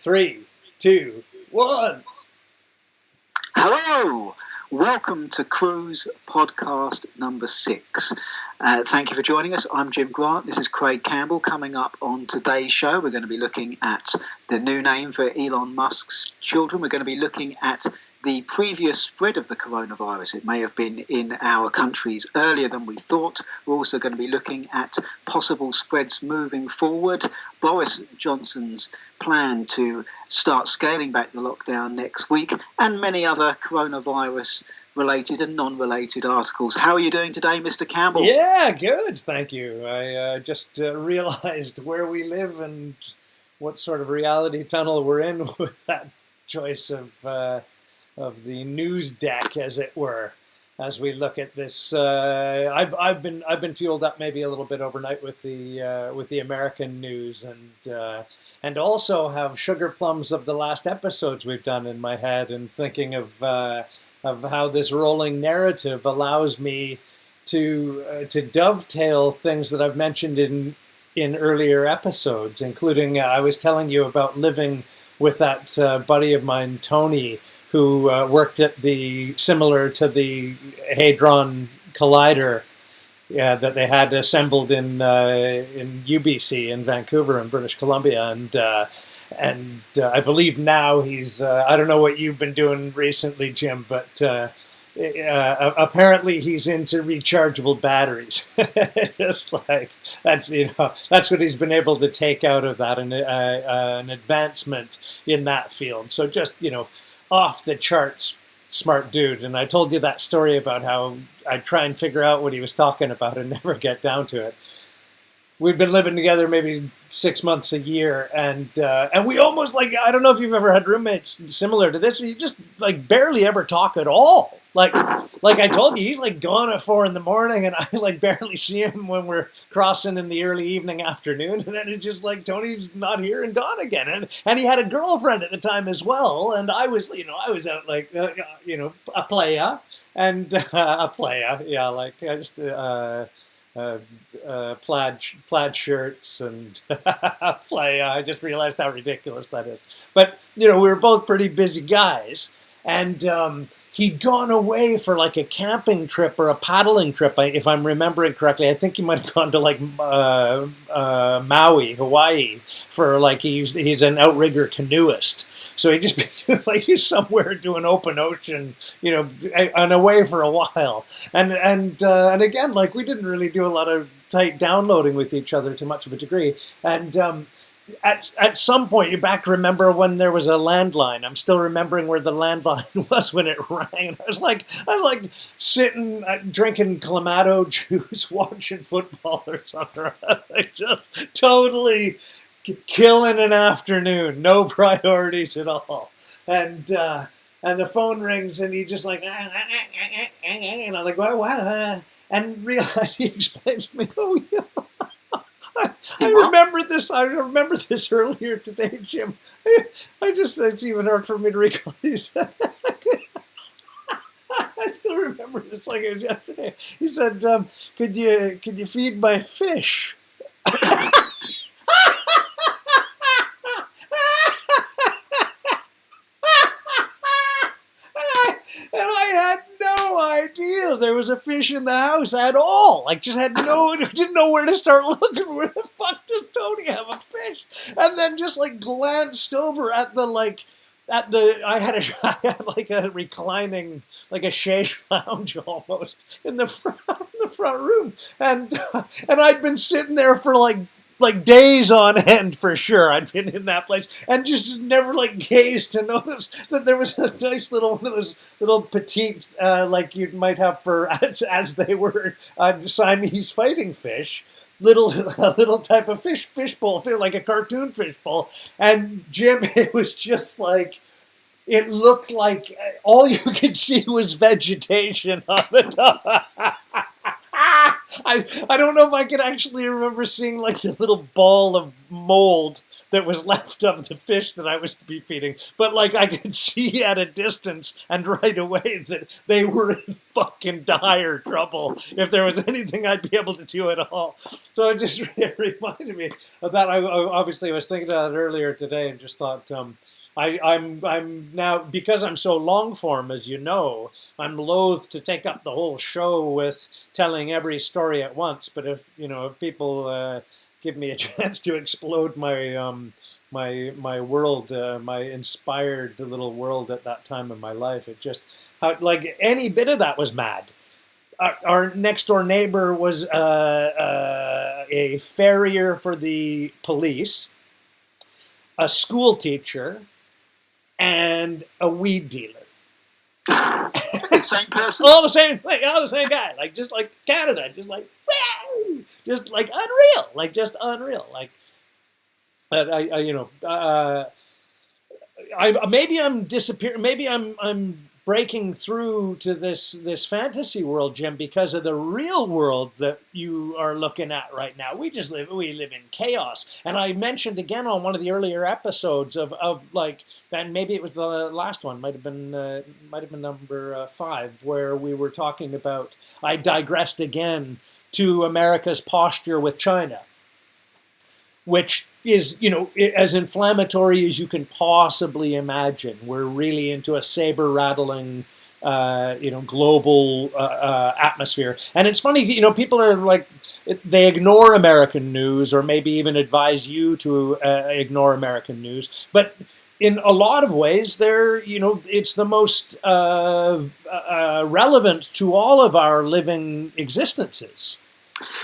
Three, two, one. Hello, welcome to Cruise Podcast number 6. Thank you for joining us. I'm Jim Grant. This is Craig Campbell. Coming up on today's show, we're going to be looking at the new name for Elon Musk's children. We're going to be looking at the previous spread of the coronavirus. It may have been in our countries earlier than we thought. We're also going to be looking at possible spreads moving forward. Boris Johnson's plan to start scaling back the lockdown next week, and many other coronavirus related and non-related articles. How are you doing today, Mr. Campbell? Yeah, good. Thank you. I just realized where we live and what sort of reality tunnel we're in with that choice of the news deck, as it were, as we look at this. I've been fueled up maybe a little bit overnight with the American news, and also have sugar plums of the last episodes we've done in my head, and thinking of how this rolling narrative allows me to dovetail things that I've mentioned in earlier episodes, including I was telling you about living with that buddy of mine, Tony, who worked at similar to the Hadron Collider that they had assembled in UBC in Vancouver in British Columbia, and I believe now he's I don't know what you've been doing recently, Jim, but apparently he's into rechargeable batteries. Just like that's what he's been able to take out of that, an advancement in that field. So just off the charts smart dude. And I told you that story about how I'd try and figure out what he was talking about and never get down to it. We've been living together maybe 6 months a year, and we almost, like, I don't know if you've ever had roommates similar to this, you just like barely ever talk at all. Like I told you, he's like gone at 4 a.m, and I like barely see him when we're crossing in the early evening, afternoon, and then it's just like Tony's not here and gone again. And he had a girlfriend at the time as well, and I was out like a playa, and a playa, yeah, like just plaid shirts and playa. I just realized how ridiculous that is. But we were both pretty busy guys, and he'd gone away for like a camping trip or a paddling trip, if I'm remembering correctly. I think he might have gone to like Maui, Hawaii, for like he's an outrigger canoeist. So he just like he's somewhere doing open ocean, and away for a while. And again, like we didn't really do a lot of tight downloading with each other to much of a degree. And at some point, you back remember when there was a landline. I'm still remembering where the landline was when it rang. And I was like sitting drinking Clamato juice, watching football or something. Like just totally killing an afternoon, no priorities at all. And the phone rings, and he just like, and I'm like, what? And realize he explains to me, oh yeah. I remember this. I remember this earlier today, Jim. It's even hard for me to recall. He said, I still remember this like it was yesterday. He said, "Could you feed my fish?" And I had no idea there was a fish in the house at all. Like, didn't know where to start looking. Where the fuck does Tony have a fish? And then just like glanced over at I had like a reclining, like a chaise lounge almost in the front room, and I'd been sitting there for like days on end for sure. I'd been in that place and just never like gazed to notice that there was a nice little one of those little petite like you might have for as they were Siamese fighting fish. Little type of fish bowl, like a cartoon fish bowl. And Jim, it was just like, it looked like all you could see was vegetation on the top. I don't know if I could actually remember seeing like a little ball of mold that was left of the fish that I was to be feeding. But like I could see at a distance and right away that they were in fucking dire trouble if there was anything I'd be able to do at all. So it just reminded me of that. I obviously was thinking about it earlier today and just thought, I'm now, because I'm so long form, as you know, I'm loath to take up the whole show with telling every story at once. But if people give me a chance to explode my my world, my inspired little world at that time of my life, it just like any bit of that was mad. Our next door neighbor was a farrier for the police, a school teacher, and a weed dealer. The same person? All the same guy. Like, just like Canada. Just like unreal. Like, just unreal. Like, maybe I'm disappearing. Maybe I'm breaking through to this fantasy world, Jim, because of the real world that you are looking at right now. We live in chaos. And I mentioned again on one of the earlier episodes of like, and maybe it was the last one, might have been number 5, where we were talking about, I digressed again to America's posture with China, which is, as inflammatory as you can possibly imagine. We're really into a saber-rattling, global atmosphere. And it's funny, people are like, they ignore American news, or maybe even advise you to ignore American news. But in a lot of ways, it's the most relevant to all of our living existences.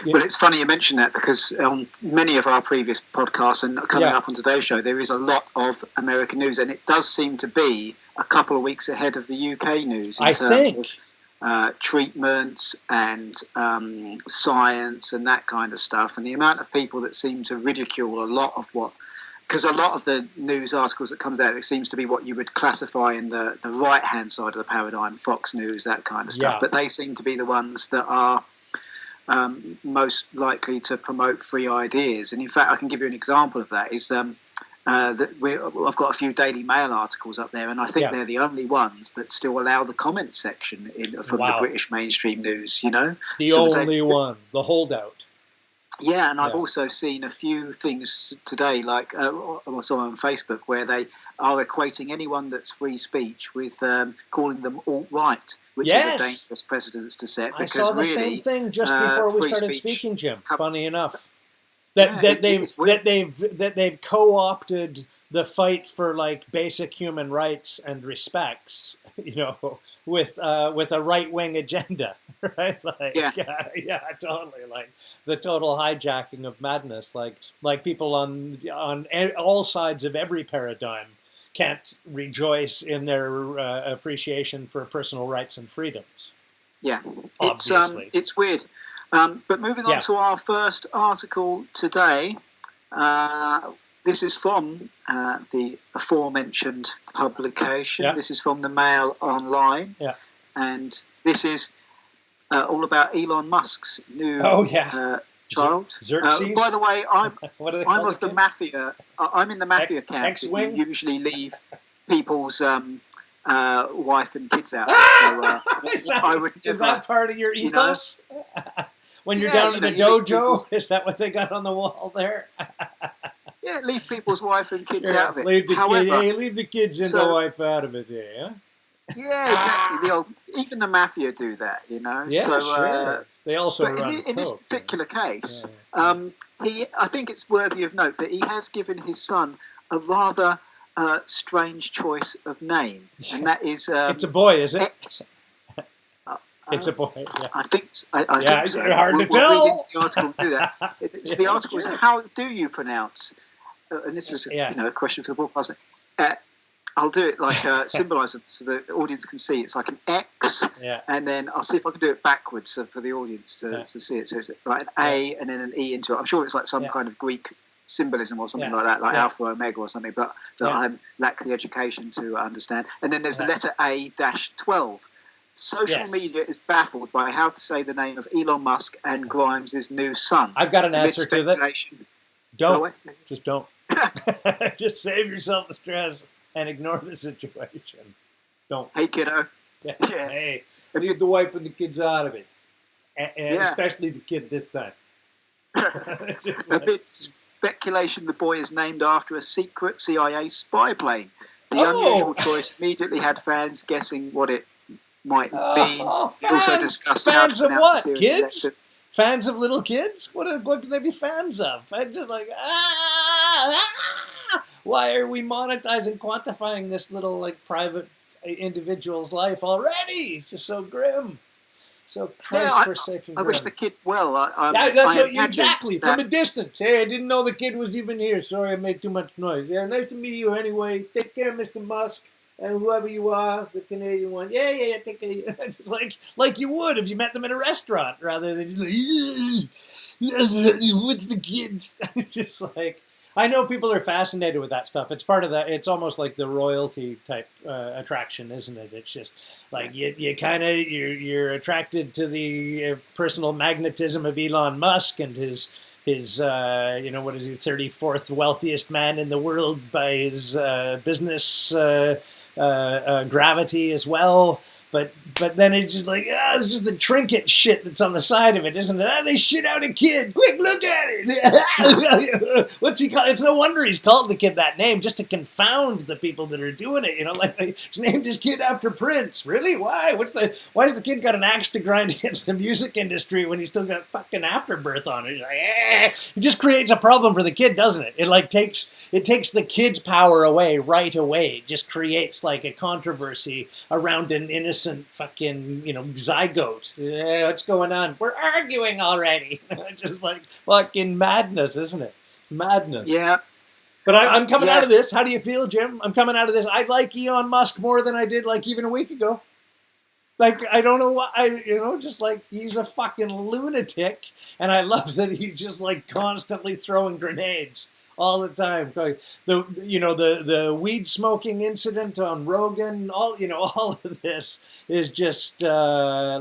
Well, it's funny you mention that, because on many of our previous podcasts and coming up on today's show, there is a lot of American news, and it does seem to be a couple of weeks ahead of the UK news in terms of treatments and science and that kind of stuff, and the amount of people that seem to ridicule a lot of because a lot of the news articles that comes out, it seems to be what you would classify in the right-hand side of the paradigm, Fox News, that kind of stuff, but they seem to be the ones that are most likely to promote free ideas. And in fact, I can give you an example of that. Is that I've got a few Daily Mail articles up there, and I think they're the only ones that still allow the comment section from the British mainstream news. The only one, the holdout. Yeah, and I've also seen a few things today, like I saw on Facebook, where they are equating anyone that's free speech with calling them alt-right, which is a dangerous precedent to set. I saw the same thing just before we started speaking, Jim. Funny enough, that they've co-opted the fight for like basic human rights and respects, with a right-wing agenda, right? Like, yeah, totally. Like the total hijacking of madness. Like people on all sides of every paradigm can't rejoice in their appreciation for personal rights and freedoms. Yeah, it's weird. But moving on to our first article today. This is from the aforementioned publication. Yeah. This is from the Mail Online. Yeah. And this is all about Elon Musk's new child. By the way, I'm of the mafia. I'm in the mafia camp. You usually leave people's wife and kids out. So I would never, is that part of your ethos? When you're down in the dojo, is that what they got on the wall there? Yeah, leave people's wife and kids out of it. Leave the kids and the wife out of it. Yeah. Yeah, exactly. Even the mafia do that, Yeah, sure. They also run in this particular case, I think it's worthy of note that he has given his son a rather strange choice of name, and that is it's a boy, is it? It's a boy. Yeah. I think so. It's hard to tell. We'll read into the article and do that. The article is, how do you pronounce? And this is a question for the broadcaster. I'll do it like symbolise it so the audience can see. It's like an X, and then I'll see if I can do it backwards for the audience to see it. So it's like an A and then an E into it. I'm sure it's like some kind of Greek symbolism or something like that, like Alpha Omega or something, but that I lack the education to understand. And then there's the letter A-12. Social media is baffled by how to say the name of Elon Musk and Grimes' new son. I've got an answer to that. Don't. Just don't. Just save yourself the stress and ignore the situation. Don't. Hey, kiddo. Yeah. Hey, leave the wife and the kids out of it. And especially the kid this time. Amid speculation, the boy is named after a secret CIA spy plane. The unusual choice immediately had fans guessing what it might mean. It also discussed fans how to of what? Kids? Elected. Fans of little kids? What can they be fans of? I'm just like, why are we monetizing, quantifying this little like private individual's life already? It's just so grim. So Christ-forsaken grim. I wish the kid well. Exactly. From a distance. Hey, I didn't know the kid was even here. Sorry I made too much noise. Yeah, nice to meet you anyway. Take care, Mr. Musk. And whoever you are, the Canadian one, yeah, take care. Just like you would if you met them in a restaurant, rather than just like, what's the kids? Just like, I know people are fascinated with that stuff. It's part of that. It's almost like the royalty type attraction, isn't it? It's just like you're attracted to the personal magnetism of Elon Musk and his what is he, 34th wealthiest man in the world by his business gravity as well. But then it's just like, it's just the trinket shit that's on the side of it, isn't it? They shit out a kid. Quick, look at it. What's he called? It's no wonder he's called the kid that name, just to confound the people that are doing it. Like he's named his kid after Prince. Really? Why? Why's the kid got an axe to grind against the music industry when he's still got fucking afterbirth on it? It just creates a problem for the kid, doesn't it? It takes the kid's power away right away. It just creates like a controversy around an innocent fucking zygote. What's going on? We're arguing already. Just like fucking madness, isn't it? Madness. Yeah. But I'm coming out of this. How do you feel, Jim? I'm coming out of this. I like Elon Musk more than I did like even a week ago. Like, I don't know why, just like he's a fucking lunatic, and I love that he's just like constantly throwing grenades all the time. The weed smoking incident on Rogan, all of this is just the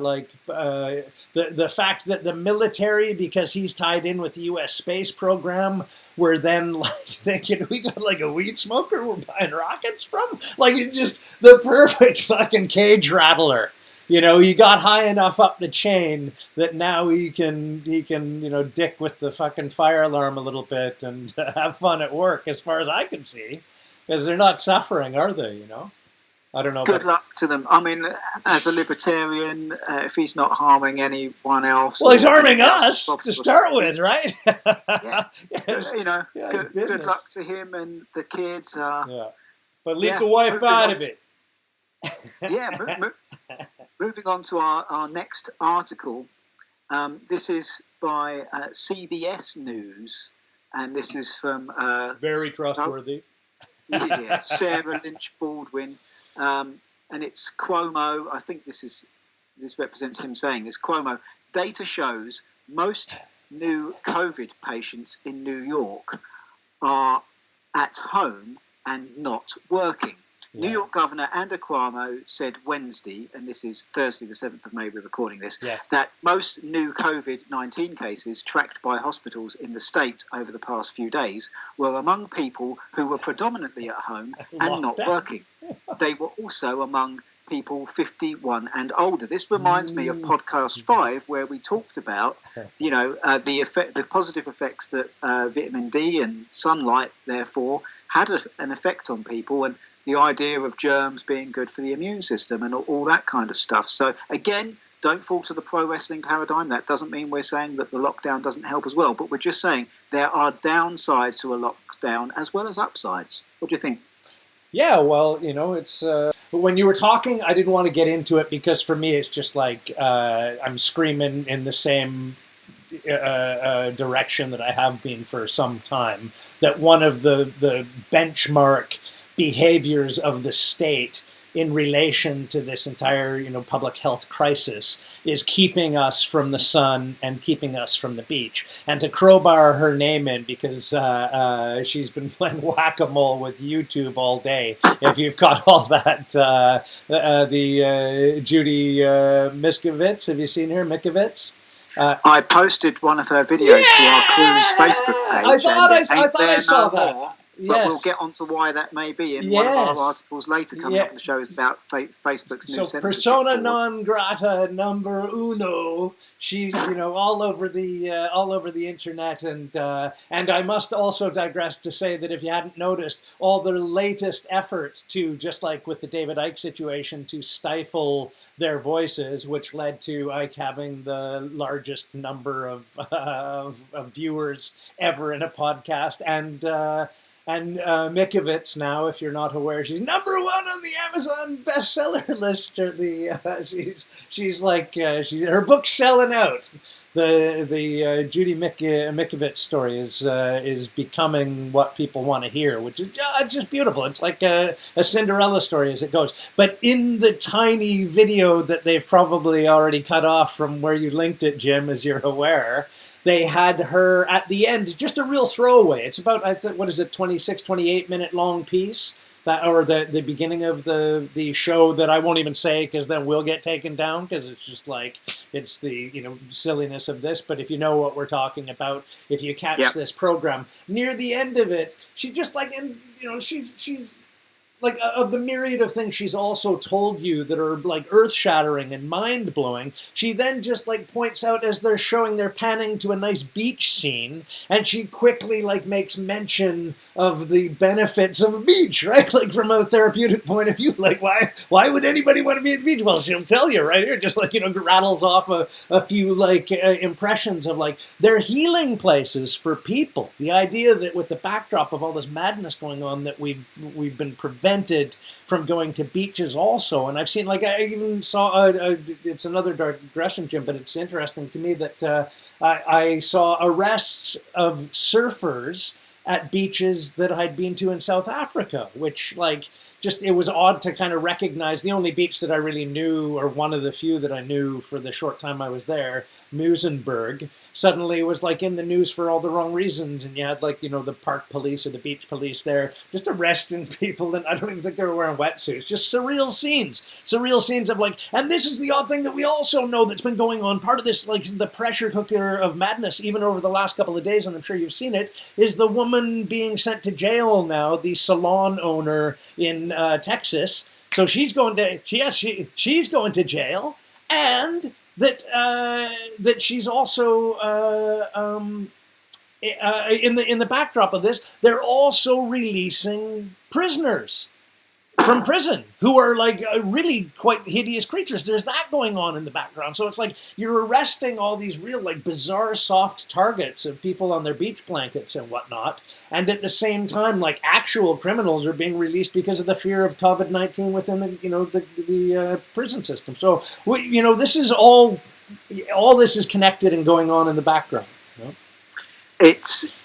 fact that the military, because he's tied in with the U.S. space program, were then like thinking, we got like a weed smoker we're buying rockets from? Like, it's just the perfect fucking cage rattler. He got high enough up the chain that now he can dick with the fucking fire alarm a little bit and have fun at work, as far as I can see, because they're not suffering, are they? I don't know. Good luck to them. I mean, as a libertarian, if he's not harming anyone else, well, he's harming us to start with, right? Yeah. Yes. Good luck to him and the kids. But leave the wife out of it. Moving on to our next article. This is by CBS News, and this is from very trustworthy. Sarah Lynch Baldwin, and it's Cuomo. I think this represents him saying this. Cuomo, data shows most new COVID patients in New York are at home and not working. New York Governor Andrew Cuomo said Wednesday, and this is Thursday the 7th of May we're recording this, that most new COVID-19 cases tracked by hospitals in the state over the past few days were among people who were predominantly at home and not working. They were also among people 51 and older. This reminds me of podcast 5, where we talked about, the positive effects that vitamin D and sunlight, therefore, had an effect on people, and the idea of germs being good for the immune system and all that kind of stuff. So, again, don't fall to the pro wrestling paradigm. That doesn't mean we're saying that the lockdown doesn't help as well, but we're just saying there are downsides to a lockdown as well as upsides. What do you think? Yeah, well, it's... when you were talking, I didn't want to get into it because for me it's just like I'm screaming in the same direction that I have been for some time, that one of the benchmark behaviors of the state in relation to this entire, public health crisis is keeping us from the sun and keeping us from the beach. And to crowbar her name in, because she's been playing whack-a-mole with YouTube all day, if you've caught all that, Judy Miskowitz, have you seen her, Mikovits? I posted one of her videos to our cruise Facebook page. I thought I saw that. But we'll get onto why that may be in one of our articles later coming up on the show is about Facebook's new censorship. Persona non grata number uno. She's all over the internet, and I must also digress to say that if you hadn't noticed, all the latest effort to, just like with the David Icke situation, to stifle their voices, which led to Icke having the largest number of viewers ever in a podcast, and Mickiewicz now, if you're not aware, she's #1 on the Amazon bestseller list. She's her book's selling out. The Judy Mickiewicz story is becoming what people want to hear, which is just beautiful. It's like a Cinderella story as it goes. But in the tiny video that they've probably already cut off from where you linked it, Jim, as you're aware, they had her at the end, just a real throwaway. It's about, 26, 28 minute long piece, or the beginning of the show that I won't even say because then we'll get taken down, because it's just like, it's the silliness of this. But if you know what we're talking about, if you catch this program, near the end of it, she just she's like, of the myriad of things she's also told you that are like earth-shattering and mind-blowing, she then just like points out as they're panning to a nice beach scene, and she quickly like makes mention of the benefits of a beach, right? Like from a therapeutic point of view, like why would anybody want to be at the beach? Well, she'll tell you right here, just like, rattles off a few like impressions of like they're healing places for people. The idea that with the backdrop of all this madness going on, that we've been prevented from going to beaches also. And I've seen, like, I even saw, it's another digression, Jim, but it's interesting to me that I saw arrests of surfers at beaches that I'd been to in South Africa, which, like, it was odd to kind of recognize the only beach that I really knew, or one of the few that I knew for the short time I was there, Muizenberg, suddenly was like in the news for all the wrong reasons. And you had like, the park police or the beach police there just arresting people, and I don't even think they were wearing wetsuits. Just surreal scenes of like, and this is the odd thing that we also know that's been going on. Part of this, like the pressure cooker of madness, even over the last couple of days, and I'm sure you've seen it, is the woman being sent to jail now, the salon owner in Texas. So she's going to jail, and that she's also in the backdrop of this, they're also releasing prisoners from prison who are like really quite hideous creatures. There's that going on in the background. So it's like you're arresting all these real like bizarre soft targets of people on their beach blankets and whatnot, and at the same time like actual criminals are being released because of the fear of COVID-19 within the prison system. So this is all this is connected and going on in the background. It's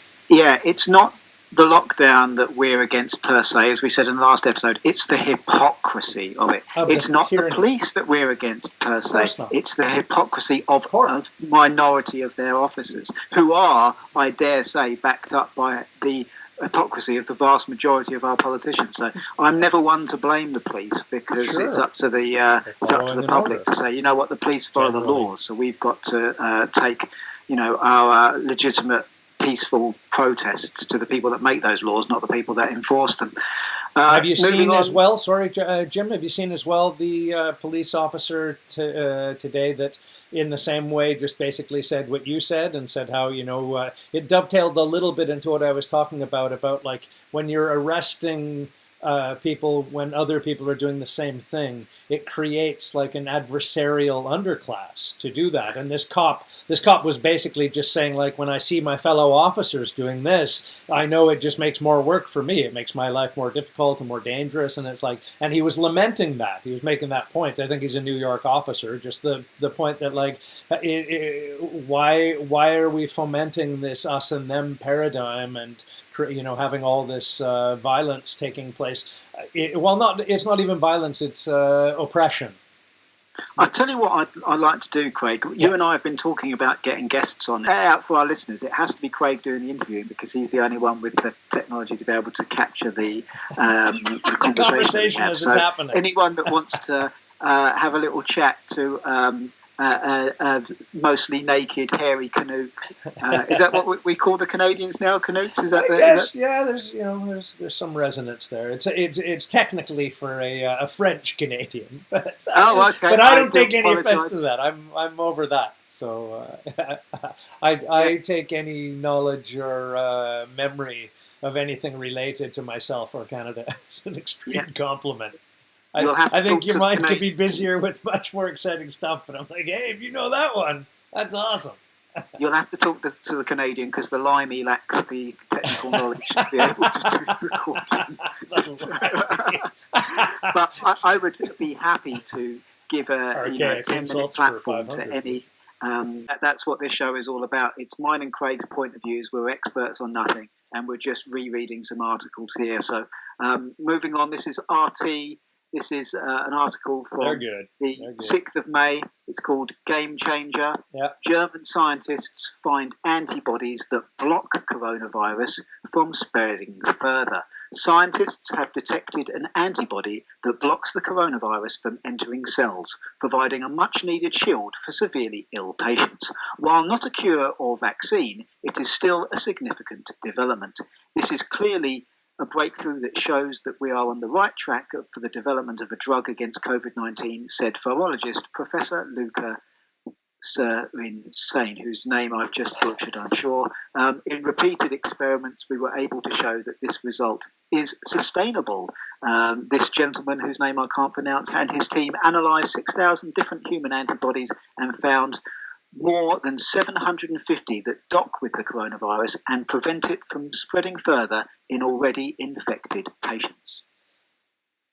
not the lockdown that we're against per se, as we said in the last episode. It's the hypocrisy of it. It's not the police that we're against per se. It's the hypocrisy of a minority of their officers, who are, I dare say, backed up by the hypocrisy of the vast majority of our politicians. So I'm never one to blame the police, because it's up to the public to say, what, the police follow the laws, so we've got to take our legitimate peaceful protests to the people that make those laws, not the people that enforce them. Have you seen as well, Jim, have you seen as well the police officer today that in the same way just basically said what you said, and said how, it dovetailed a little bit into what I was talking about like when you're arresting people when other people are doing the same thing, it creates like an adversarial underclass to do that. And this cop was basically just saying, like, when I see my fellow officers doing this, I know it just makes more work for me. It makes my life more difficult and more dangerous. And it's like, and he was lamenting that. He was making that point. I think he's a New York officer. Just the point that, like, why are we fomenting this us and them paradigm, and having all this violence taking place? It's not even violence, it's oppression. I'll tell you what I'd like to do, Craig. You and I have been talking about getting guests on. Out for our listeners, it has to be Craig doing the interviewing, because he's the only one with the technology to be able to capture the conversation as it's happening. Anyone that wants to have a little chat to mostly naked, hairy Canuck. Is that what we call the Canadians now? Canucks? Is that? I guess, yeah. There's some resonance there. It's technically for a French Canadian, but okay. But I don't take any offense to that. I'm over that. So I take any knowledge or memory of anything related to myself or Canada as an extreme compliment. I think your mind could be busier with much more exciting stuff, but I'm like, hey, if you know that one, that's awesome. You'll have to talk to the Canadian because the Limey lacks the technical knowledge to be able to do the recording. But I would be happy to give a 10-minute platform to any. That's what this show is all about. It's mine and Craig's point of views. We're experts on nothing, and we're just rereading some articles here. So moving on, this is RT. This is an article from the 6th of May. It's called Game Changer. Yeah. German scientists find antibodies that block coronavirus from spreading further. Scientists have detected an antibody that blocks the coronavirus from entering cells, providing a much-needed shield for severely ill patients. While not a cure or vaccine, it is still a significant development. This is clearly a breakthrough that shows that we are on the right track for the development of a drug against COVID-19, said virologist Professor Luca Sane, whose name I've just butchered, I'm sure. In repeated experiments, we were able to show that this result is sustainable. This gentleman, whose name I can't pronounce, and his team analysed 6,000 different human antibodies and found more than 750 that dock with the coronavirus and prevent it from spreading further in already infected patients.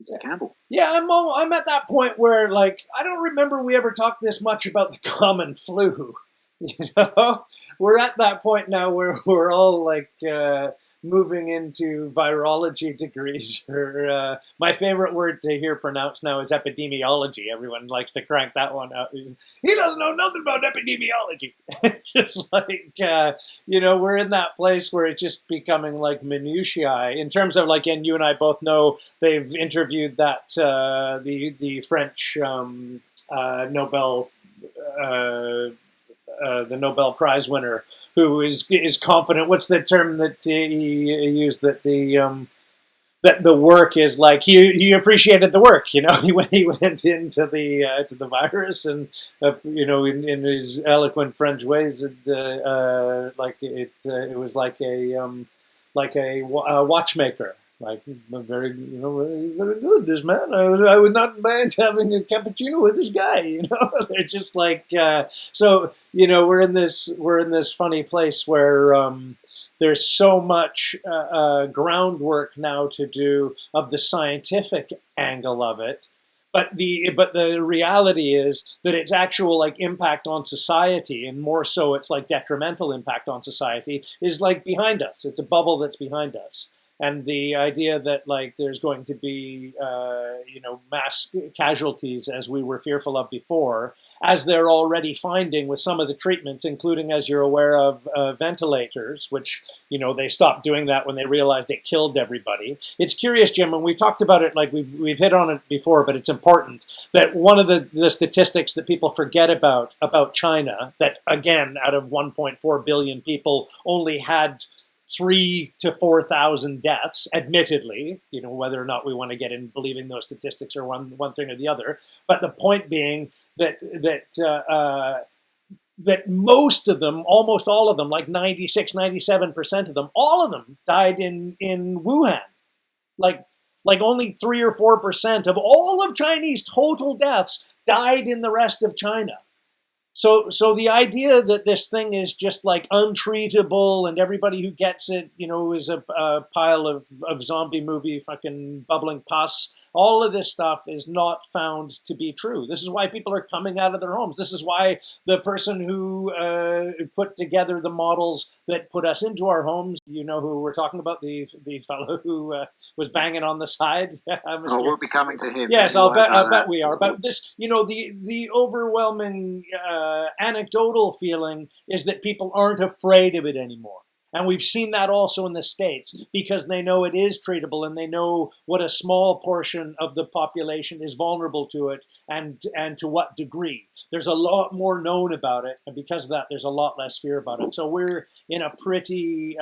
Mr. Campbell. Yeah, I'm at that point where, like, I don't remember we ever talked this much about the common flu. You know, we're at that point now where we're all like moving into virology degrees. Or my favorite word to hear pronounced now is epidemiology. Everyone likes to crank that one out. He doesn't know nothing about epidemiology. Just like we're in that place where it's just becoming like minutiae in terms of like, and you and I both know they've interviewed that the French Nobel. The Nobel Prize winner, who is confident. What's the term that he used? That the work is like he appreciated the work. You know, he went into the to the virus, and in his eloquent French ways, it was like a watchmaker. Like very good. This man, I would not mind having a cappuccino with this guy. You know, they're just like so. You know, we're in this funny place where there's so much groundwork now to do of the scientific angle of it. But the reality is that its actual like impact on society, and more so, its like detrimental impact on society, is like behind us. It's a bubble that's behind us. And the idea that like there's going to be mass casualties, as we were fearful of before, as they're already finding with some of the treatments, including, as you're aware of, ventilators, which they stopped doing that when they realized it killed everybody. It's curious, Jim, and we talked about it, like we've hit on it before, but it's important that one of the statistics that people forget about China, that again, out of 1.4 billion people, only had 3,000 to 4,000 deaths, admittedly, whether or not we want to get in believing those statistics are one thing or the other. But the point being that most of them, almost all of them, like 96, 97% of them, all of them died in Wuhan. Like only 3 or 4% of all of Chinese total deaths died in the rest of China. So the idea that this thing is just like untreatable and everybody who gets it, is a pile of zombie movie fucking bubbling pus, all of this stuff is not found to be true. This is why people are coming out of their homes. This is why the person who put together the models that put us into our homes, who we're talking about, the fellow who was banging on the side. We'll be coming to him. Yes, I'll bet we are. About this, the overwhelming anecdotal feeling is that people aren't afraid of it anymore. And we've seen that also in the States because they know it is treatable and they know what a small portion of the population is vulnerable to it and to what degree. There's a lot more known about it, and because of that, there's a lot less fear about it. So we're in a pretty,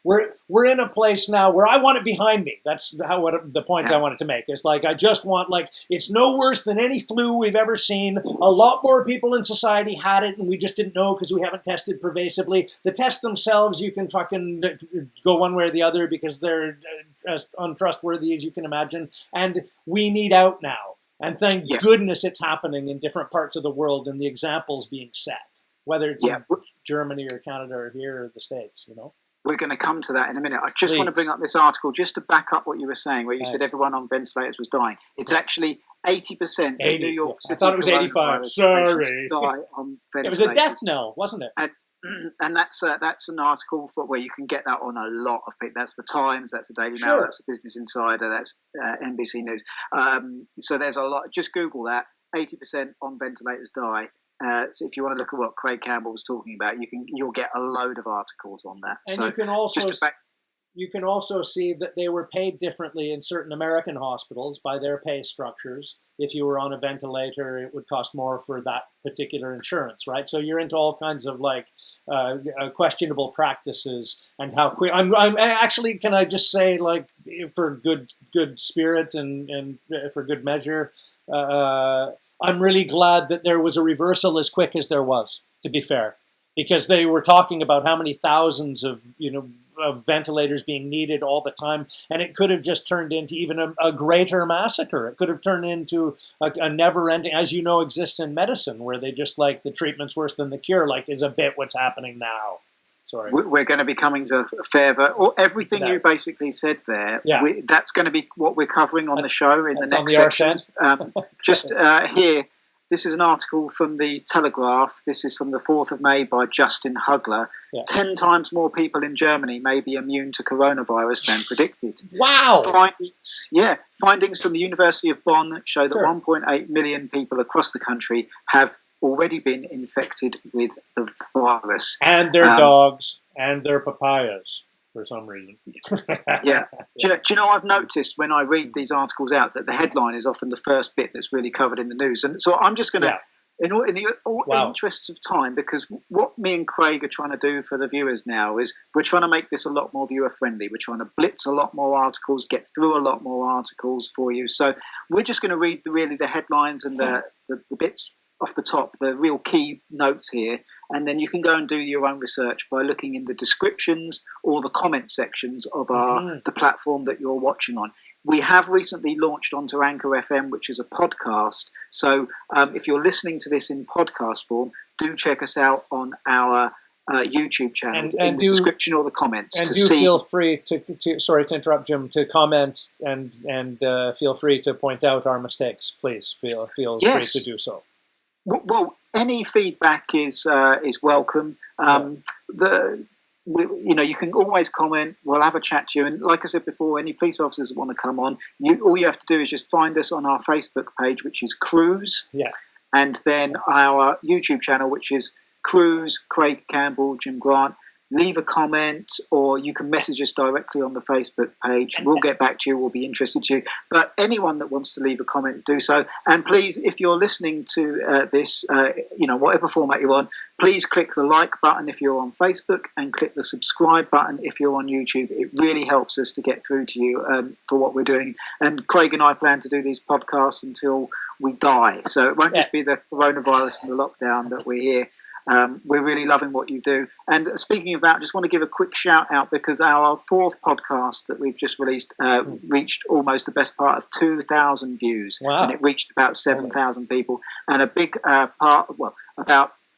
we're in a place now where I want it behind me. That's the point I wanted to make. It's like I just want, like, it's no worse than any flu we've ever seen. A lot more people in society had it, and we just didn't know because we haven't tested pervasively. The tests themselves, you can fucking go one way or the other because they're as untrustworthy as you can imagine. And we need out now. And thank goodness it's happening in different parts of the world, and the examples being set, whether it's in Germany or Canada or here or the States, you know. We're going to come to that in a minute. I just want to bring up this article just to back up what you were saying, where you said everyone on ventilators was dying. It's actually 80% of New York City. I thought it was 85. Sorry. Die on ventilators. It was a death knell, wasn't it? And that's an article for where you can get that on a lot of people. That's the Times, that's the Daily Mail, that's the Business Insider, that's NBC News. So there's a lot. Just Google that. 80% on ventilators die. So if you want to look at what Craig Campbell was talking about, you'll get a load of articles on that. And so you can also see that they were paid differently in certain American hospitals by their pay structures. If you were on a ventilator, it would cost more for that particular insurance, right? So you're into all kinds of like questionable practices and how quick. I'm actually, can I just say, like, for good spirit and for good measure. I'm really glad that there was a reversal as quick as there was, to be fair, because they were talking about how many thousands of ventilators being needed all the time, and it could have just turned into even a greater massacre. It could have turned into a never-ending, as you know, exists in medicine, where they just like the treatment's worse than the cure, like is a bit what's happening now. Sorry. We're going to be coming to everything you basically said there. Yeah. That's going to be what we're covering on the show in the next section. Just here, this is an article from the Telegraph. This is from the 4th of May by Justin Hugler. 10 times more people in Germany may be immune to coronavirus than predicted. Wow! Findings from the University of Bonn show that 1.8 million people across the country have already been infected with the virus. And their dogs and their papayas, for some reason. Do you know, I've noticed when I read these articles out that the headline is often the first bit that's really covered in the news. And so I'm just going to, in the interests of time, because what me and Craig are trying to do for the viewers now is we're trying to make this a lot more viewer-friendly. We're trying to blitz a lot more articles, get through a lot more articles for you. So we're just going to read the headlines and the bits off the top, the real key notes here, and then you can go and do your own research by looking in the descriptions or the comment sections of the platform that you're watching on. We have recently launched onto Anchor FM, which is a podcast. So if you're listening to this in podcast form, do check us out on our YouTube channel in the description or the comments. And feel free to sorry to interrupt, Jim, to comment and feel free to point out our mistakes. Please feel free to do so. Well, any feedback is welcome. You can always comment. We'll have a chat to you. And like I said before, any police officers that want to come on, all you have to do is just find us on our Facebook page, which is Cruise. Yeah. And then our YouTube channel, which is Cruise, Craig Campbell, Jim Grant. Leave a comment, or you can message us directly on the Facebook page. We'll get back to you. We'll be interested to you. But anyone that wants to leave a comment, do so. And please, if you're listening to this, whatever format you're on, please click the like button if you're on Facebook and click the subscribe button if you're on YouTube. It really helps us to get through to you for what we're doing. And Craig and I plan to do these podcasts until we die. So it won't just be the coronavirus and the lockdown that we're here. We're really loving what you do. And speaking of that, I just want to give a quick shout out because our 4th podcast that we've just released reached almost the best part of 2,000 views. Wow. And it reached about 7,000 people. And a big about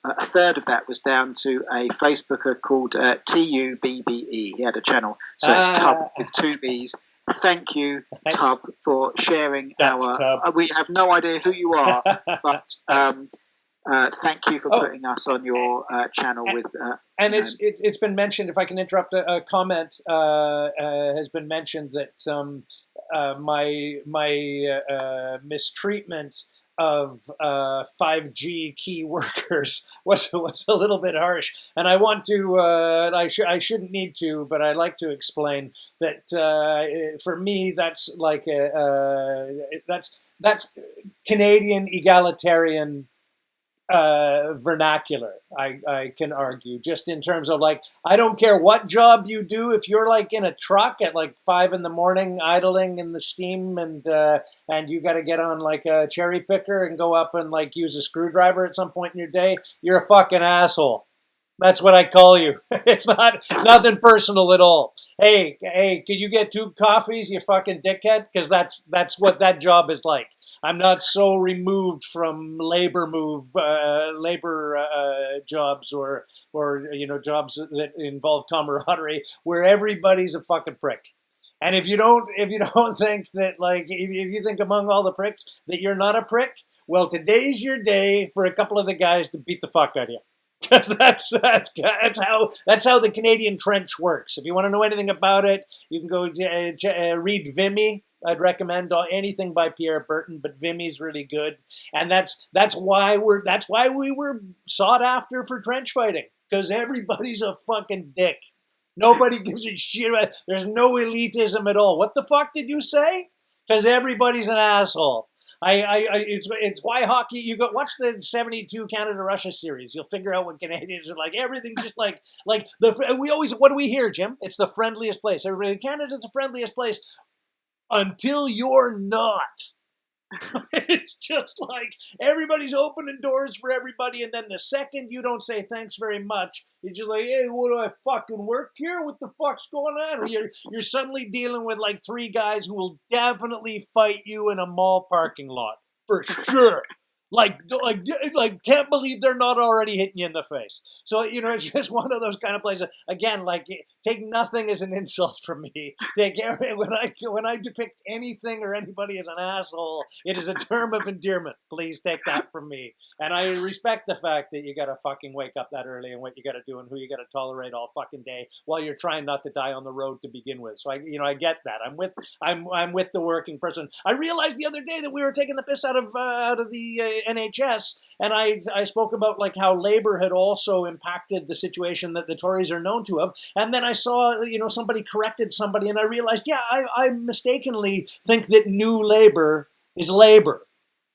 a third of that was down to a Facebooker called TUBBE. He had a channel. So it's Tub with 2 B's. Thank you, Tub, for sharing we have no idea who you are, but... thank you for putting us on your channel it's been mentioned. If I can interrupt, a comment has been mentioned that my mistreatment of 5G key workers was a little bit harsh, and I want to I shouldn't need to, but I'd like to explain that for me that's like that's Canadian egalitarian vernacular. I can argue just in terms of like, I don't care what job you do. If you're like in a truck at like 5 a.m. idling in the steam and you got to get on like a cherry picker and go up and like use a screwdriver at some point in your day, you're a fucking asshole. That's what I call you. It's not nothing personal at all. Hey, can you get 2 coffees, you fucking dickhead? Because that's what that job is like. I'm not so removed from labor jobs or jobs that involve camaraderie where everybody's a fucking prick. And if you don't think that, like, if you think among all the pricks that you're not a prick, well, today's your day for a couple of the guys to beat the fuck out of you. Because that's how the Canadian trench works. If you want to know anything about it, you can go read Vimy. I'd recommend anything by Pierre Burton, but Vimy's really good, and that's why we were sought after for trench fighting, because everybody's a fucking dick. Nobody gives a shit. There's no elitism at all. What the fuck did you say? Because everybody's an asshole. It's why hockey. You go watch the '72 Canada-Russia series. You'll figure out what Canadians are like. Everything's just like we always. What do we hear, Jim? It's the friendliest place. Everybody, Canada's the friendliest place until you're not. It's just like everybody's opening doors for everybody, and then the second you don't say thanks very much, you're just like, hey, what do I fucking work here? What the fuck's going on? Or you're suddenly dealing with like 3 guys who will definitely fight you in a mall parking lot for sure. Like, can't believe they're not already hitting you in the face. So, it's just one of those kind of places. Again, like, take nothing as an insult from me. When I depict anything or anybody as an asshole, it is a term of endearment. Please take that from me. And I respect the fact that you got to fucking wake up that early and what you got to do and who you got to tolerate all fucking day while you're trying not to die on the road to begin with. So I get that. I'm with the working person. I realized the other day that we were taking the piss out of the NHS, and I spoke about like how Labour had also impacted the situation that the Tories are known to have, and then I saw somebody corrected somebody, and I realized I mistakenly think that New Labour is Labour.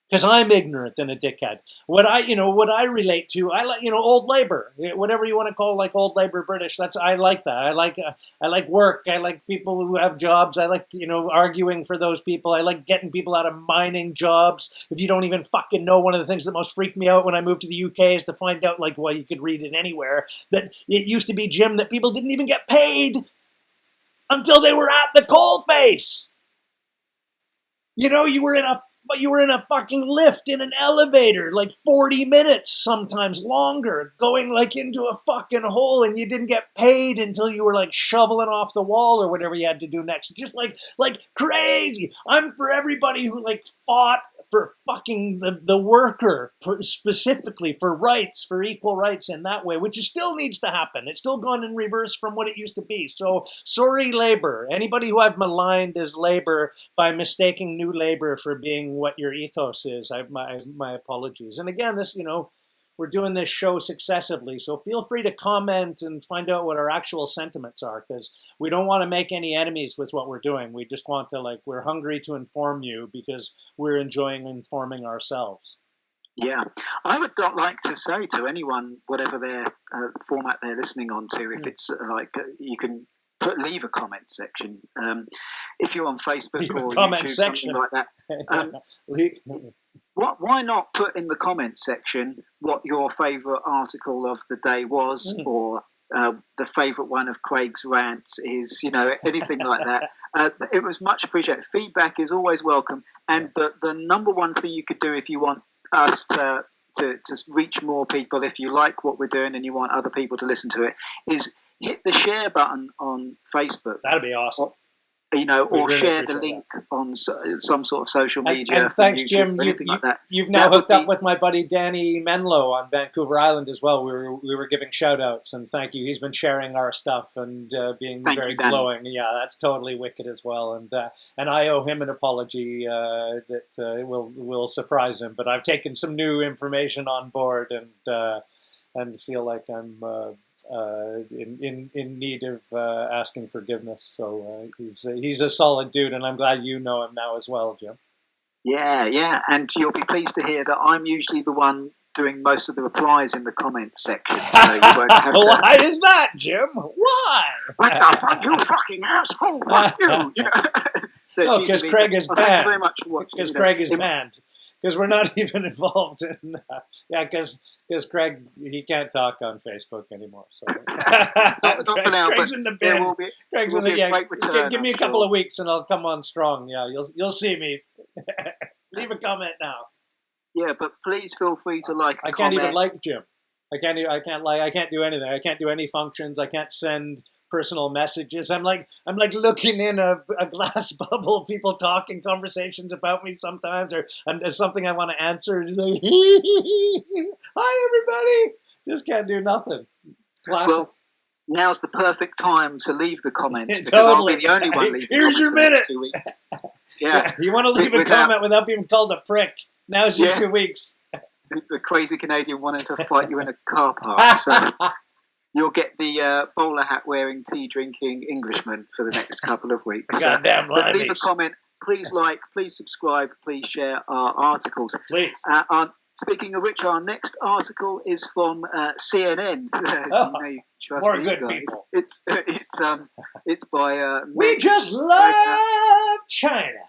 Because I'm ignorant than a dickhead. What I relate to, I like, old labor, whatever you want to call like old labor British. I like that. I like work. I like people who have jobs. I like, arguing for those people. I like getting people out of mining jobs. If you don't even fucking know, one of the things that most freaked me out when I moved to the UK is to find out, like, well, you could read it anywhere, that it used to be, Jim, that people didn't even get paid until they were at the coalface. You were in a fucking lift in an elevator, like 40 minutes, sometimes longer, going like into a fucking hole, and you didn't get paid until you were like shoveling off the wall or whatever you had to do next. Just like crazy. I'm for everybody who like fought for fucking the worker, specifically for rights, for equal rights in that way, which still needs to happen. It's still gone in reverse from what it used to be. So sorry, Labour. Anybody who I've maligned as Labour by mistaking New Labour for being what your ethos is, my apologies. And again, this, we're doing this show successively, so feel free to comment and find out what our actual sentiments are, because we don't want to make any enemies with what we're doing. We just want to, we're hungry to inform you because we're enjoying informing ourselves. Yeah, I would like to say to anyone, whatever their format they're listening on to, if it's you can leave a comment section. If you're on Facebook or YouTube, something like that. Why not put in the comment section what your favourite article of the day was, or the favourite one of Craig's rants is, anything like that. It was much appreciated. Feedback is always welcome. And the number one thing you could do if you want us to reach more people, if you like what we're doing and you want other people to listen to it, is hit the share button on Facebook. That'd be awesome. or really share the appreciate link on some sort of social media. And thanks, YouTube Jim. or anything like that. You've now hooked up with my buddy Danny Menlo on Vancouver Island as well. We were giving shout outs, and thank you. He's been sharing our stuff and being very glowing. Yeah, that's totally wicked as well. And I owe him an apology that will surprise him. But I've taken some new information on board and feel like I'm in need of asking forgiveness. So he's a solid dude, and I'm glad you know him now as well, Jim. Yeah, and you'll be pleased to hear that I'm usually the one doing most of the replies in the comments section. So you won't have to... Why is that, Jim? Why? What the fuck, you fucking asshole! Fuck you! So because Craig is banned. Thank you very much for watching. Because Craig is banned. Because we're not even involved in... Because Craig, he can't talk on Facebook anymore. So not for now, Craig's but in the bin. Craig's in the great return, give me a couple of weeks and I'll come on strong. Yeah, you'll see me. Leave a comment now. Yeah, but please feel free to like. I can't even like Jim. I can't do anything. I can't do any functions. I can't send personal messages. I'm like looking in a glass bubble, people talking conversations about me sometimes, or and there's something I want to answer. Like, hi everybody. Just can't do nothing. It's classic. Well, now's the perfect time to leave the comments because totally. I'll be the only one leaving. Here's your minute. 2 weeks. Yeah. You want to leave a comment without being called a prick. Now's your 2 weeks. The crazy Canadian wanting to fight you in a car park. So you'll get the bowler hat wearing, tea drinking Englishman for the next couple of weeks. Goddamn limeys. Leave a comment. Please like, please subscribe, please share our articles. Please. Speaking of which, our next article is from CNN. More good people. It's by. We just love China.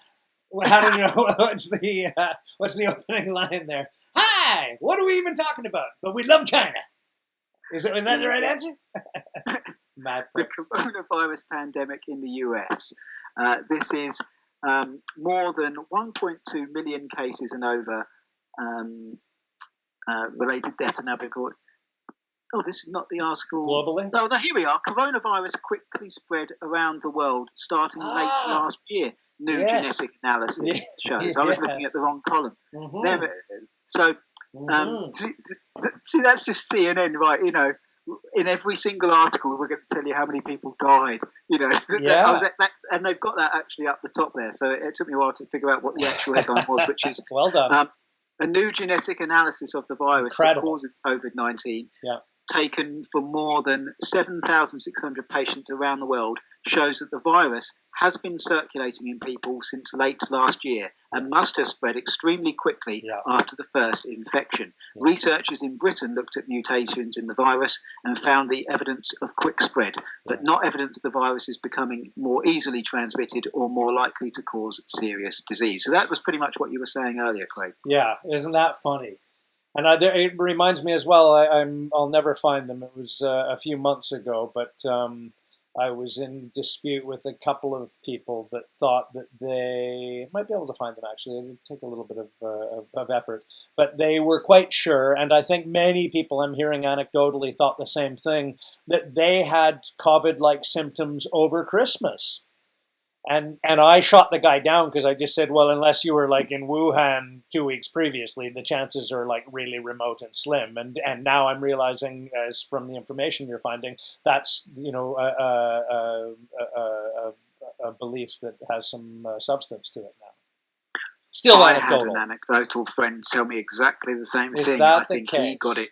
How do you know what's the opening line there? Hi, what are we even talking about? But we love China. Was that the right answer? Mad the coronavirus pandemic in the US. This is more than 1.2 million cases and over. Related deaths are now being recorded. Oh, this is not the article. Globally? No, here we are. Coronavirus quickly spread around the world, starting late last year. New genetic analysis shows. I was looking at the wrong column. Mm-hmm. There it is. So, see, that's just CNN, right? In every single article, we're going to tell you how many people died. And they've got that actually up the top there. So it took me a while to figure out what the actual headline was, which is well done. A new genetic analysis of the virus that causes COVID-19, taken from more than 7,600 patients around the world, shows that the virus has been circulating in people since late last year and must have spread extremely quickly after the first infection. Researchers in Britain looked at mutations in the virus and found the evidence of quick spread, but not evidence the virus is becoming more easily transmitted or more likely to cause serious disease. So that was pretty much what you were saying earlier, Craig. Yeah, isn't that funny? And it reminds me as well, I'll never find them. It was a few months ago, but I was in dispute with a couple of people that thought that they might be able to find them, actually. It would take a little bit of effort. But they were quite sure, and I think many people I'm hearing anecdotally thought the same thing, that they had COVID-like symptoms over Christmas. And I shot the guy down because I just said, well, unless you were like in Wuhan 2 weeks previously, the chances are like really remote and slim. And now I'm realizing, as from the information you're finding, that's a belief that has some substance to it now. Still anecdotal. I had an anecdotal friend tell me exactly the same thing. I think he got it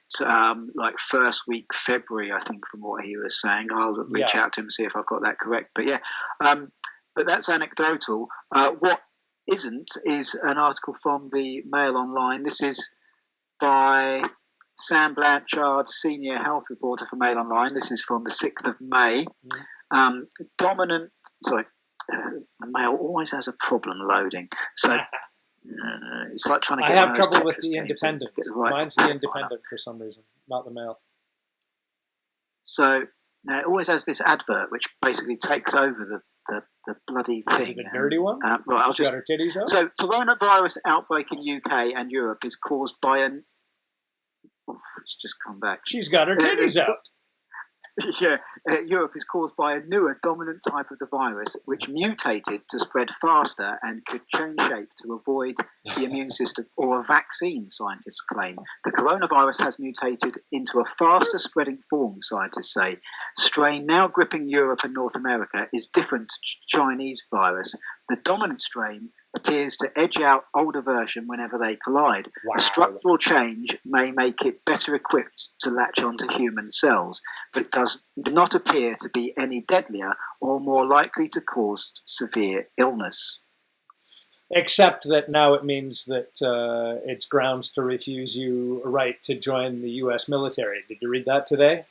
like first week February, I think, from what he was saying. I'll reach out to him and see if I've got that correct. But but that's anecdotal. What isn't is an article from the Mail Online. This is by Sam Blanchard, senior health reporter for Mail Online. This is from the 6th of May. The Mail always has a problem loading. So it's like trying to get I have trouble with the Independent. Mine's the Independent for some reason, not the Mail. So it always has this advert which basically takes over the bloody thing. Is it a dirty one? Right, I'll just. Got her titties out? So, coronavirus outbreak in UK and Europe is caused by an. It's just come back. She's got her titties out. Yeah, Europe is caused by a newer dominant type of the virus, which mutated to spread faster and could change shape to avoid the immune system or a vaccine, scientists claim. The coronavirus has mutated into a faster spreading form, scientists say. Strain now gripping Europe and North America is different to Chinese virus. The dominant strain appears to edge out older version whenever they collide. Wow. A structural change may make it better equipped to latch onto human cells, but does not appear to be any deadlier or more likely to cause severe illness. Except that now it means that it's grounds to refuse you a right to join the U.S. military. Did you read that today?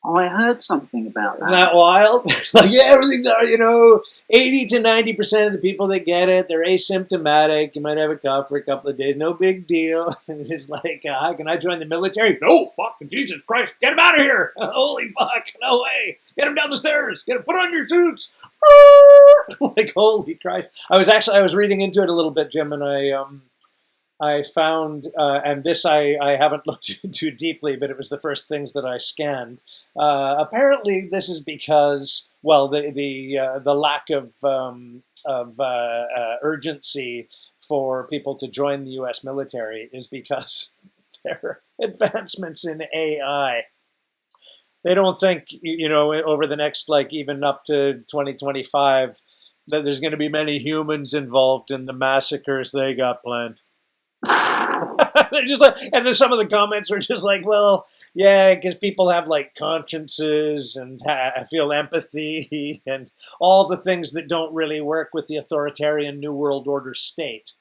I heard something about that. Isn't that wild? Like, yeah, everything's, 80 to 90% of the people that get it, they're asymptomatic. You might have a cough for a couple of days, no big deal. And it's like, how can I join the military? No, fucking Jesus Christ, get him out of here. Holy fuck, no way. Get him down the stairs. Get him, put on your suits. Like, holy Christ. I was reading into it a little bit, Jim, and I found, and this I haven't looked too deeply, but it was the first things that I scanned. Apparently, this is because, well, the lack of urgency for people to join the U.S. military is because there are advancements in AI. They don't think, over the next, even up to 2025, that there's going to be many humans involved in the massacres they got planned. They're just like, and then some of the comments are just like, well, yeah, because people have consciences and feel empathy and all the things that don't really work with the authoritarian New World Order state.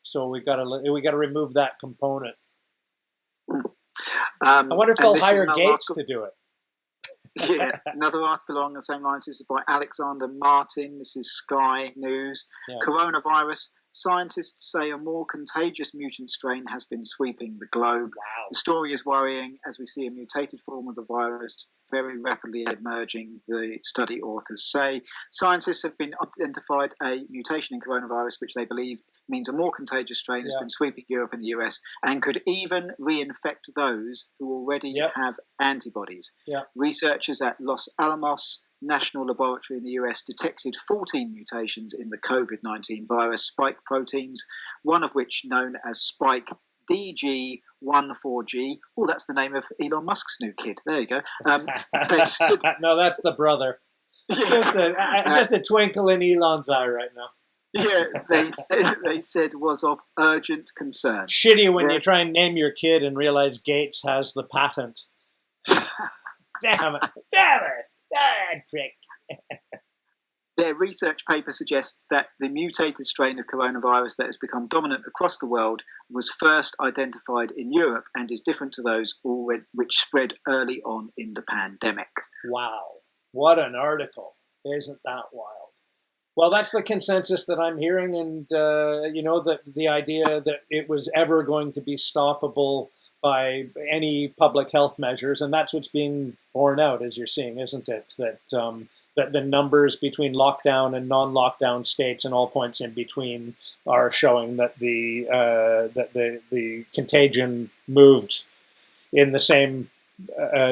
So we got to remove that component. I wonder if they'll hire Gates to do it. Yeah, another article along the same lines. This is by Alexander Martin. This is Sky News. Yeah. Coronavirus. Scientists say a more contagious mutant strain has been sweeping the globe. Wow. The story is worrying as we see a mutated form of the virus very rapidly emerging, the study authors say. Scientists have been identified a mutation in coronavirus, which they believe means a more contagious strain has been sweeping Europe and the US and could even reinfect those who already have antibodies. Researchers at Los Alamos National Laboratory in the US detected 14 mutations in the COVID-19 virus spike proteins, one of which known as spike DG14G. Oh, that's the name of Elon Musk's new kid. There you go. No, that's the brother. Just a twinkle in Elon's eye right now. Yeah, they said was of urgent concern. Shitty when you try and name your kid and realize Gates has the patent. Damn it. Ah, trick. Their research paper suggests that the mutated strain of coronavirus that has become dominant across the world was first identified in Europe and is different to those which spread early on in the pandemic. Wow. What an article. Isn't that wild? Well, that's the consensus that I'm hearing, and that the idea that it was ever going to be stoppable by any public health measures, and that's what's being borne out, as you're seeing, isn't it? That the numbers between lockdown and non-lockdown states and all points in between are showing that the contagion moved in the same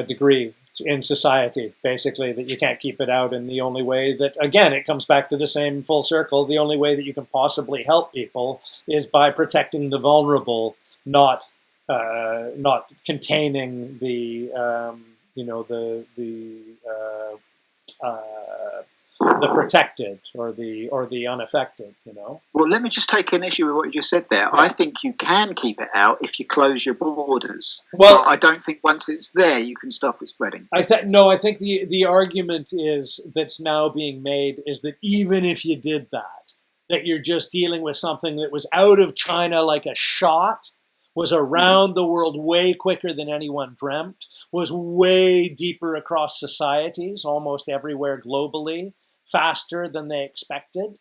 degree in society, basically, that you can't keep it out. And the only way that, again, it comes back to the same full circle, the only way that you can possibly help people is by protecting the vulnerable, not containing the protected or the unaffected. Well, let me just take an issue with what you just said there. I think you can keep it out if you close your borders. Well, but I don't think once it's there you can stop it spreading. I think the argument that's now being made is that even if you did that you're just dealing with something that was out of China like a shot, was around the world way quicker than anyone dreamt, was way deeper across societies, almost everywhere globally, faster than they expected.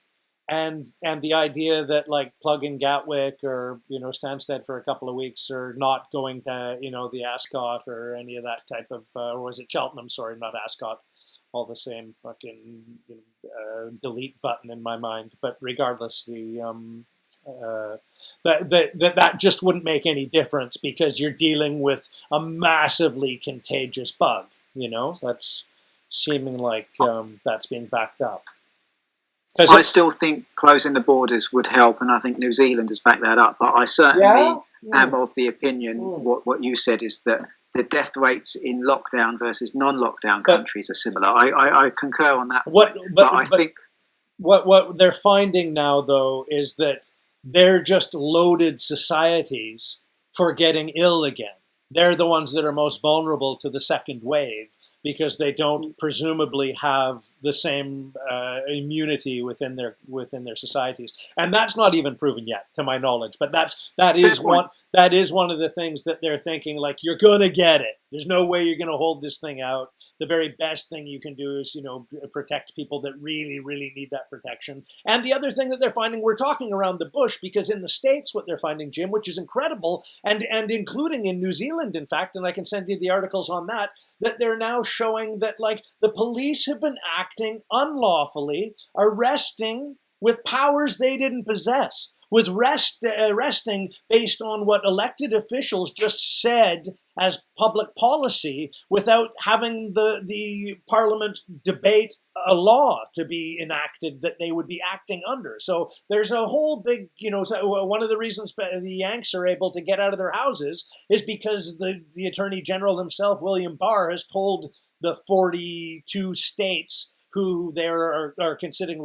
And the idea that Plug in Gatwick or, Stansted for a couple of weeks or not going to, the Ascot or any of that type of, or was it Cheltenham? Sorry, not Ascot. All the same fucking delete button in my mind. But regardless, that just wouldn't make any difference because you're dealing with a massively contagious bug. That's seeming like that's being backed up. I still think closing the borders would help, and I think New Zealand has backed that up. But I certainly am of the opinion what you said is that the death rates in lockdown versus non-lockdown countries are similar. I concur on that. What they're finding now, though, is that they're just loaded societies for getting ill again. They're the ones that are most vulnerable to the second wave because they don't presumably have the same immunity within their societies, and that's not even proven yet, to my knowledge. But that is one of the things that they're thinking. Like, you're gonna get it. There's no way you're gonna hold this thing out. The very best thing you can do is protect people that really, really need that protection. And the other thing that they're finding, we're talking around the bush, because in the States, what they're finding, Jim, which is incredible, and including in New Zealand, in fact, and I can send you the articles on that they're now showing that, like, the police have been acting unlawfully, arresting with powers they didn't possess, with arresting based on what elected officials just said as public policy without having the parliament debate a law to be enacted that they would be acting under. So there's a whole big, one of the reasons the Yanks are able to get out of their houses is because the Attorney General himself, William Barr, has told the 42 states who they are considering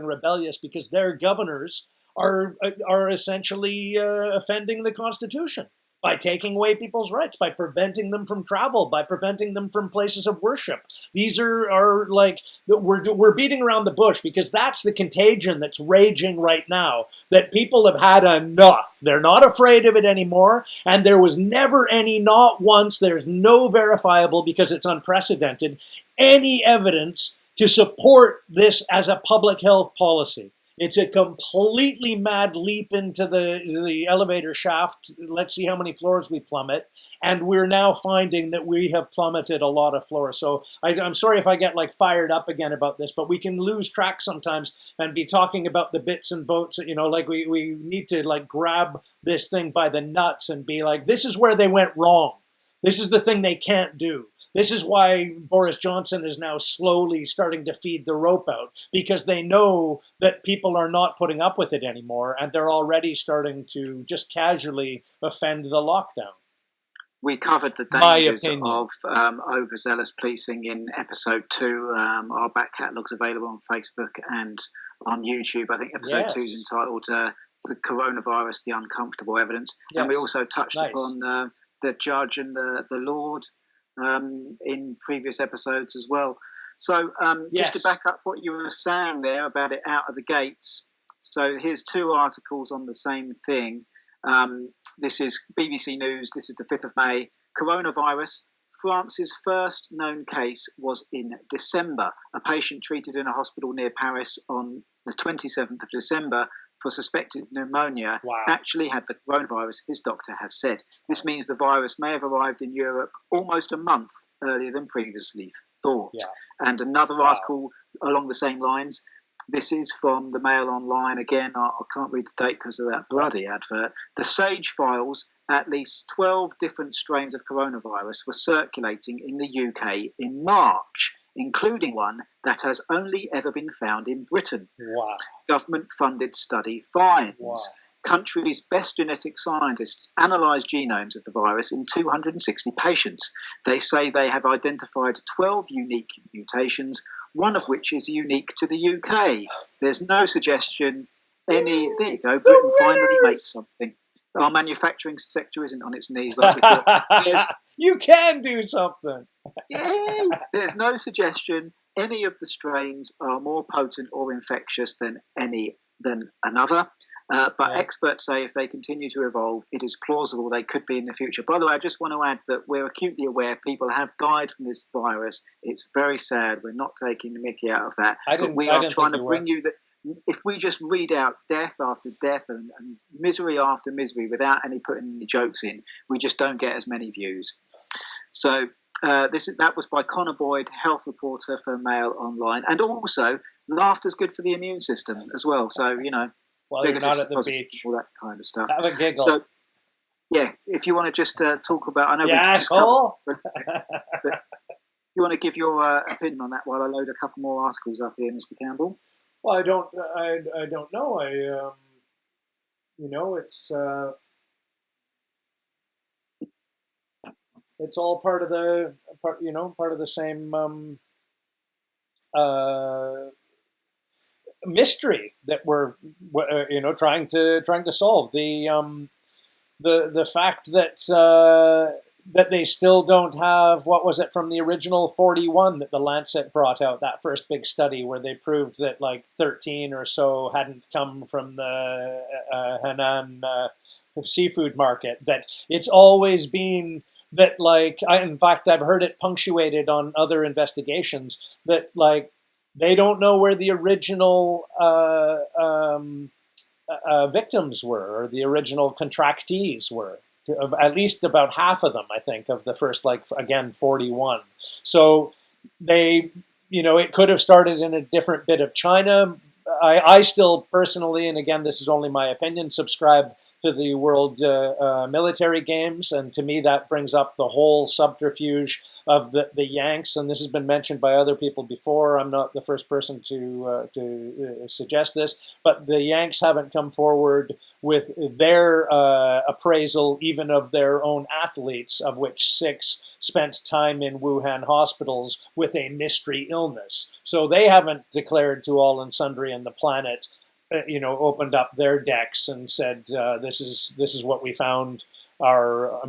rebellious because their governors are essentially offending the Constitution by taking away people's rights, by preventing them from travel, by preventing them from places of worship. These are like, we're beating around the bush because that's the contagion that's raging right now, that people have had enough. They're not afraid of it anymore, and there was never any, not once, there's no verifiable, because it's unprecedented, any evidence to support this as a public health policy. It's a completely mad leap into the elevator shaft. Let's see how many floors we plummet. And we're now finding that we have plummeted a lot of floors. So I'm sorry if I get fired up again about this, but we can lose track sometimes and be talking about the bits and boats. We need to grab this thing by the nuts and be like, this is where they went wrong. This is the thing they can't do. This is why Boris Johnson is now slowly starting to feed the rope out, because they know that people are not putting up with it anymore, and they're already starting to just casually offend the lockdown. We covered the dangers of overzealous policing in episode 2. Our back catalogue's available on Facebook and on YouTube. I think episode 2 is entitled The Coronavirus, The Uncomfortable Evidence. Yes. And we also touched upon the judge and the Lord in previous episodes as well. So just to back up what you were saying there about it out of the gates, so here's 2 articles on the same thing. This is BBC News, this is the 5th of May. Coronavirus, France's first known case was in December. A patient treated in a hospital near Paris on the 27th of December for suspected pneumonia actually had the coronavirus, his doctor has said. This means the virus may have arrived in Europe almost a month earlier than previously thought. Yeah. And another article along the same lines, this is from the Mail Online. Again, I can't read the date because of that bloody advert. The Sage files, at least 12 different strains of coronavirus were circulating in the UK in March, including one that has only ever been found in Britain. Wow. Government-funded study finds. Wow. Country's best genetic scientists analysed genomes of the virus in 260 patients. They say they have identified 12 unique mutations, one of which is unique to the UK. There's no suggestion there you go, Britain finally makes something. Our manufacturing sector isn't on its knees like we thought. You can do something. Yay! There's no suggestion any of the strains are more potent or infectious than another. But experts say if they continue to evolve, it is plausible they could be in the future. By the way, I just want to add that we're acutely aware people have died from this virus. It's very sad. We're not taking the mickey out of that. We are trying to bring you that. If we just read out death after death and misery after misery without putting any jokes in, we just don't get as many views. So that was by Connor Boyd, health reporter for Mail Online, and also laughter's good for the immune system as well. So while you're not at the beach, all that kind of stuff. Have a giggle. So if you want to just talk about, I know but You want to give your opinion on that while I load a couple more articles up here, Mr. Campbell? Well, I don't know. It's all part of the same mystery that we're trying to solve. The fact that they still don't have, what was it, from the original 41 that the Lancet brought out, that first big study where they proved that like 13 or so hadn't come from the Henan seafood market, that it's always been that, like, in fact, I've heard it punctuated on other investigations that, like, they don't know where the original victims were, or the original contractees were. At least about half of them, I think, of the first, like, again, 41. So they, it could have started in a different bit of China. I still personally, and again, this is only my opinion, subscribe to the World Military Games, and to me that brings up the whole subterfuge of the Yanks, and this has been mentioned by other people before. I'm not the first person to suggest this, but the Yanks haven't come forward with their appraisal even of their own athletes, of which 6 spent time in Wuhan hospitals with a mystery illness. So they haven't declared to all and sundry in the planet, opened up their decks and said, this is what we found our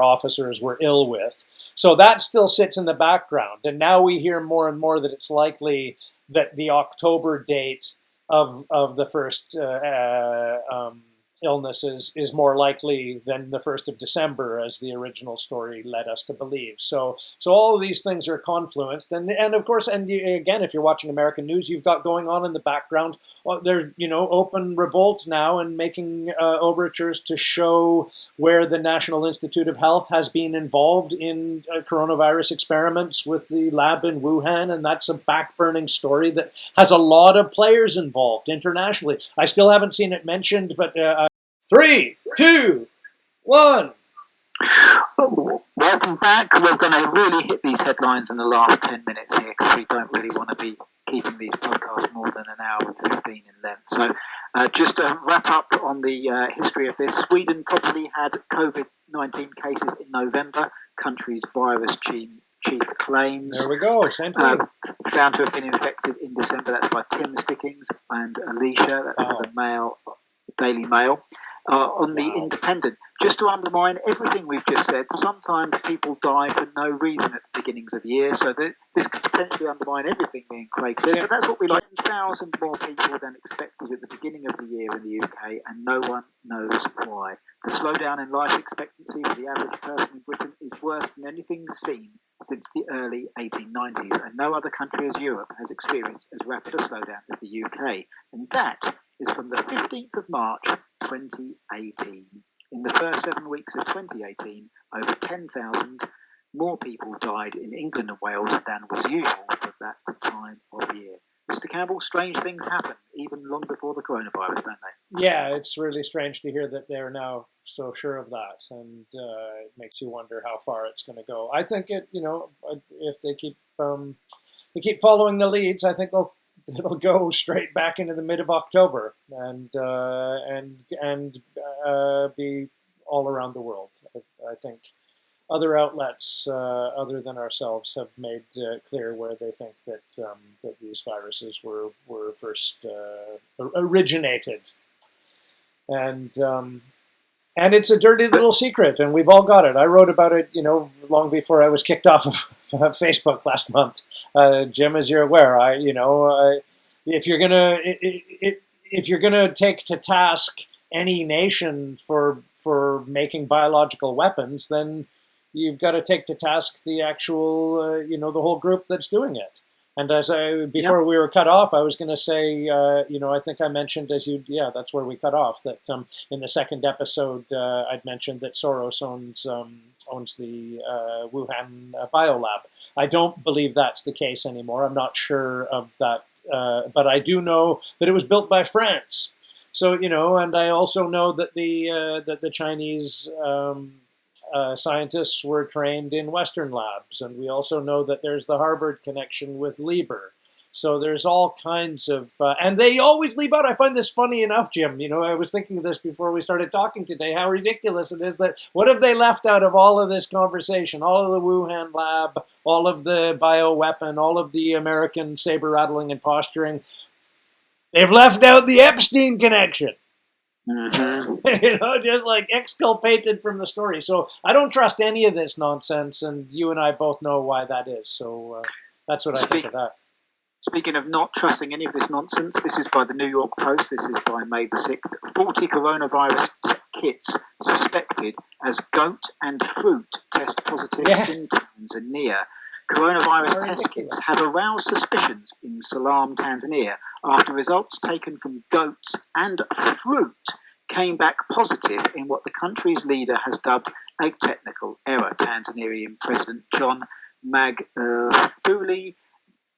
officers were ill with. So that still sits in the background. And now we hear more and more that it's likely that the October date of the first illness is more likely than the 1st of December, as the original story led us to believe. So all of these things are confluenced, and of course, and again, if you're watching American news, you've got going on in the background. There's open revolt now and making overtures to show where the National Institute of Health has been involved in coronavirus experiments with the lab in Wuhan, and that's a backburning story that has a lot of players involved internationally. I still haven't seen it mentioned, but 3, 2, 1. Welcome back. We're going to really hit these headlines in the last 10 minutes here, because we don't really want to be keeping these podcasts more than an hour and 15 in length. So just to wrap up on the history of this, Sweden probably had COVID-19 cases in November. Country's virus chief claims. There we go, same thing. Found to have been infected in December. That's by Tim Stickings and Alicia. That's the Daily Mail. On the Independent, just to undermine everything we've just said, sometimes people die for no reason at the beginnings of the year, so this could potentially undermine everything me and Craig said, but that's what we like. 1,000 more people than expected at the beginning of the year in the UK, and no one knows why. The slowdown in life expectancy for the average person in Britain is worse than anything seen since the early 1890s, and no other country as Europe has experienced as rapid a slowdown as the UK, and that is from the 15th of March 2018. In the first 7 weeks of 2018, over 10,000 more people died in England and Wales than was usual for that time of year. Mr. Campbell, strange things happen even long before the coronavirus, don't they? Yeah, it's really strange to hear that they're now so sure of that, and it makes you wonder how far it's going to go. I think if they keep following the leads, I think it'll go straight back into the mid of October and be all around the world. I think other outlets other than ourselves have made clear where they think that these viruses were first originated, and it's a dirty little secret, and we've all got it. I wrote about it, long before I was kicked off of Facebook last month. Jim, as you're aware, if you're gonna take to task any nation for making biological weapons, then you've got to take to task the actual, the whole group that's doing it. And before we were cut off, I was going to say, I think I mentioned that's where we cut off, that in the second episode, I'd mentioned that Soros owns the Wuhan biolab. I don't believe that's the case anymore. I'm not sure of that, but I do know that it was built by France. So, and I also know that the Chinese scientists were trained in Western labs, and we also know that there's the Harvard connection with Lieber. So there's all kinds of, and they always leave out. I find this funny enough, Jim. I was thinking of this before we started talking today, how ridiculous it is that what have they left out of all of this conversation? All of the Wuhan lab, all of the bioweapon, all of the American saber rattling and posturing. They've left out the Epstein connection. Mm-hmm. Just like exculpated from the story. So I don't trust any of this nonsense, and you and I both know why that is. So that's what I think of that. Speaking of not trusting any of this nonsense, this is by the New York Post. This is by May the 6th. 40 coronavirus kits suspected as goat and fruit test positive in Tanzania. Coronavirus test kits have aroused suspicions in Salam, Tanzania, after results taken from goats and fruit came back positive in what the country's leader has dubbed a technical error. Tanzanian President John Magufuli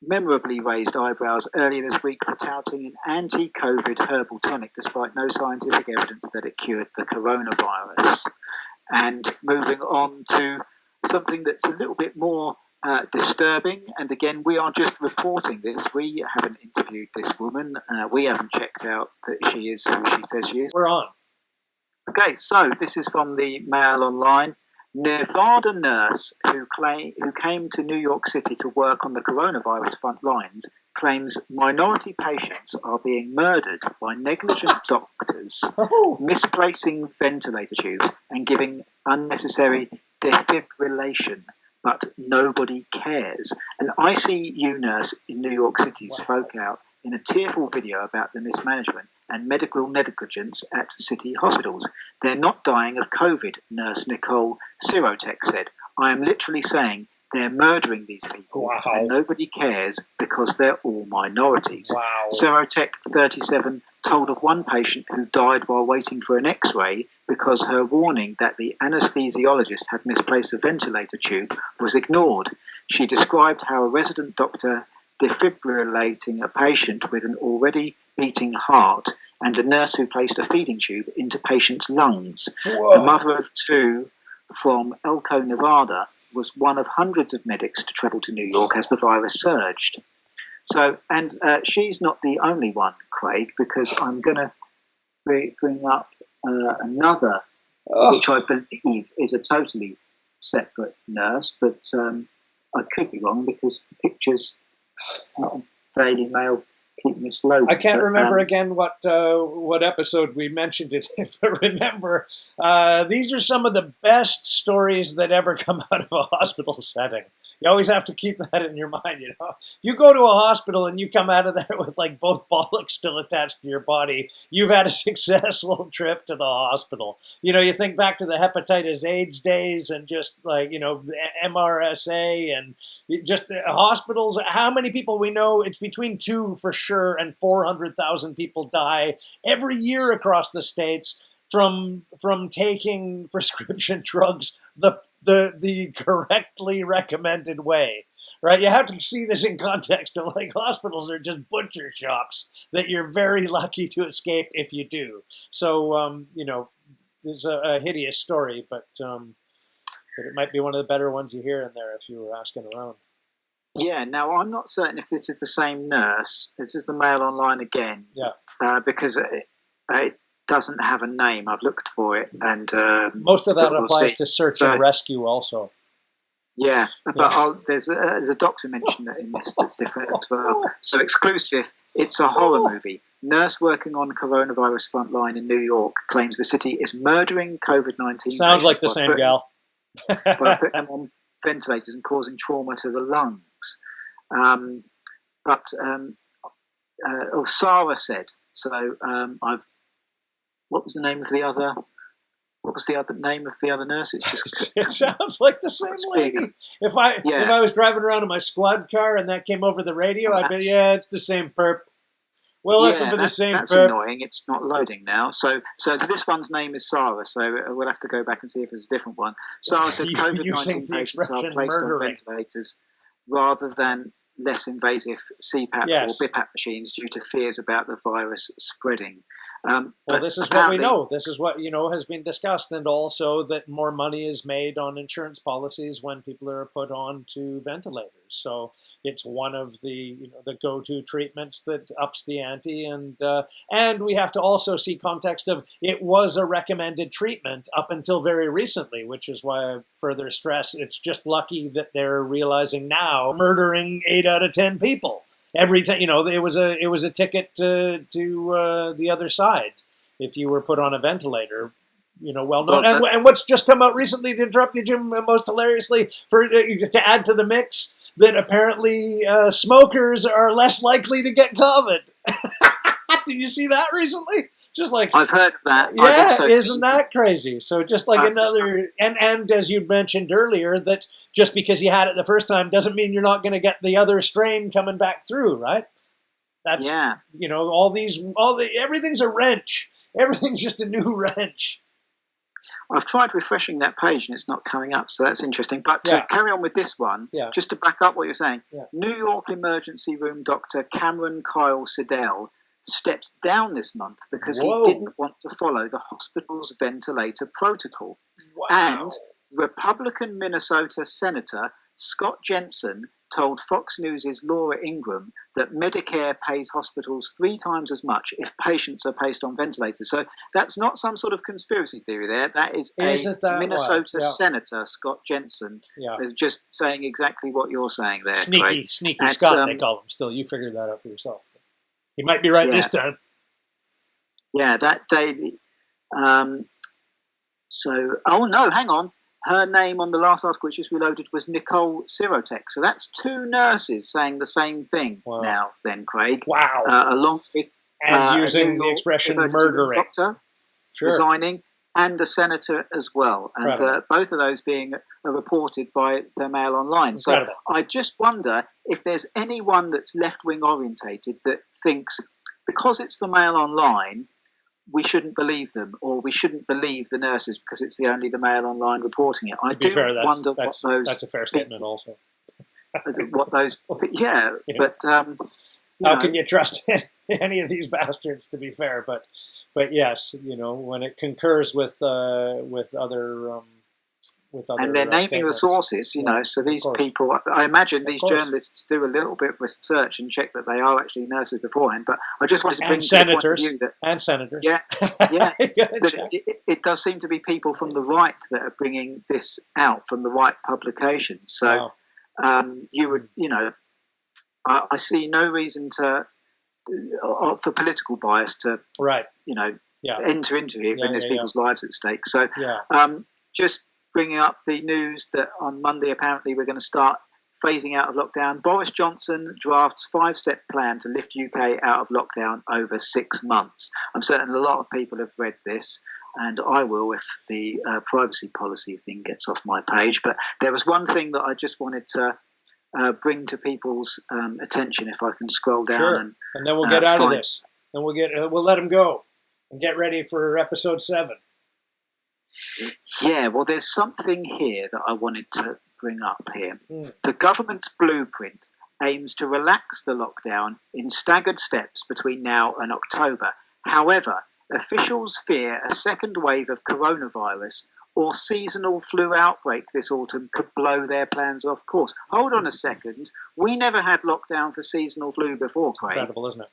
memorably raised eyebrows earlier this week for touting an anti-COVID herbal tonic, despite no scientific evidence that it cured the coronavirus. And moving on to something that's a little bit more disturbing, and again, we are just reporting this. We haven't interviewed this woman. We haven't checked out that she is who she says she is. We're on. Okay, so this is from the Mail Online. Nevada nurse who came to New York City to work on the coronavirus front lines claims minority patients are being murdered by negligent doctors, misplacing ventilator tubes and giving unnecessary defibrillation. But nobody cares. An ICU nurse in New York City spoke out in a tearful video about the mismanagement and medical negligence at city hospitals. They're not dying of COVID, nurse Nicole Sirotek said. I am literally saying they're murdering these people and nobody cares because they're all minorities. Sirotek, 37, told of one patient who died while waiting for an X-ray because her warning that the anesthesiologist had misplaced a ventilator tube was ignored. She described how a resident doctor defibrillating a patient with an already beating heart and a nurse who placed a feeding tube into patients' lungs. The mother of two from Elko, Nevada, was one of hundreds of medics to travel to New York as the virus surged. So, and she's not the only one, Craig, because I'm going to bring up another, which I believe is a totally separate nurse, but I could be wrong because the pictures on Daily Mail keep me slow. I can't remember again what episode we mentioned it, but remember, these are some of the best stories that ever come out of a hospital setting. You always have to keep that in your mind, you know. If you go to a hospital and you come out of there with like both bollocks still attached to your body, you've had a successful trip to the hospital. You know, you think back to the hepatitis AIDS days and just like, you know, MRSA and just hospitals. How many people we know? It's between 2 for sure and 400,000 people die every year across the States from taking prescription drugs the correctly recommended way, right? You have to see this in context of like hospitals are just butcher shops that you're very lucky to escape if you do. So, you know, there's a hideous story, but it might be one of the better ones you hear in there if you were asking around. Yeah, now I'm not certain if this is the same nurse. This is the Mail Online again. Yeah. Because it doesn't have a name. I've looked for it, and most of that applies to search and rescue also. Yeah, but there's a doctor mentioned in this that's different as well. So exclusive. It's a horror movie. Nurse working on coronavirus frontline in New York claims the city is murdering COVID-19. Sounds like the same gal. By putting them on ventilators and causing trauma to the lungs. Sarah said. So what was the name of the other? What was the other name of the other nurse? It's just it sounds like the same lady. If I was driving around in my squad car and that came over the radio, I'd be it's the same perp. Well, looking for the same that's perp. Annoying. It's not loading now. So this one's name is Sarah. So we'll have to go back and see if it's a different one. Sarah said COVID-19 patients are placed on ventilators rather than less invasive CPAP or BiPAP machines due to fears about the virus spreading. Well, this is what we know. This is what, has been discussed, and also that more money is made on insurance policies when people are put on to ventilators. So it's one of the the go-to treatments that ups the ante, and we have to also see context of it was a recommended treatment up until very recently, which is why I further stress it's just lucky that they're realizing now murdering 8 out of 10 people. Every time, it was a ticket to the other side if you were put on a ventilator, well known. And what's just come out recently, to interrupt you, Jim, most hilariously, to add to the mix, that apparently smokers are less likely to get COVID. Did you see that recently? Just like I've heard of that. Yeah, isn't that crazy? So just like another, and as you mentioned earlier, that just because you had it the first time doesn't mean you're not going to get the other strain coming back through, right? That's everything's a wrench. Everything's just a new wrench. I've tried refreshing that page and it's not coming up, so that's interesting. But to carry on with this one, just to back up what you're saying, New York emergency room doctor Cameron Kyle Siddell stepped down this month because he didn't want to follow the hospital's ventilator protocol. Wow. And Republican Minnesota Senator Scott Jensen told Fox News' Laura Ingraham that Medicare pays hospitals 3 times as much if patients are placed on ventilators. So that's not some sort of conspiracy theory there. That is a Minnesota Senator, Scott Jensen, just saying exactly what you're saying there. Sneaky Scott, they call him still. You figured that out for yourself. He might be right this time. Yeah, that day. Oh, no, hang on. Her name on the last article, which just reloaded, was Nicole Sirotek. So that's 2 nurses saying the same thing now, then, Craig. Wow. Along with using the expression murdering. Doctor resigning, and a senator as well. And both of those being reported by the Mail Online. Incredible. So I just wonder if there's anyone that's left-wing orientated that thinks because it's the Mail Online, we shouldn't believe them, or we shouldn't believe the nurses because it's only the Mail Online reporting it. I do wonder what those... That's a fair statement also. What those... But how can you trust any of these bastards, to be fair? But yes, when it concurs with other... and they're naming the sources, so these people, I imagine these journalists do a little bit of research and check that they are actually nurses beforehand, but I just wanted to bring to the point of view that... And senators. Yeah. It does seem to be people from the right that are bringing this out, from the right publications. So you would, I see no reason for political bias to, enter into it when there's people's lives at stake. So just bringing up the news that on Monday, apparently, we're going to start phasing out of lockdown. Boris Johnson drafts 5-step plan to lift UK out of lockdown over 6 months. I'm certain a lot of people have read this, and I will if the privacy policy thing gets off my page. But there was one thing that I just wanted to bring to people's attention, if I can scroll down. Sure. And then we'll get out of this. And we'll let him go and get ready for episode 7. Yeah, well, there's something here that I wanted to bring up here. The government's blueprint aims to relax the lockdown in staggered steps between now and October. However, officials fear a second wave of coronavirus or seasonal flu outbreak this autumn could blow their plans off course. Hold on a second. We never had lockdown for seasonal flu before, Craig. Incredible, isn't it?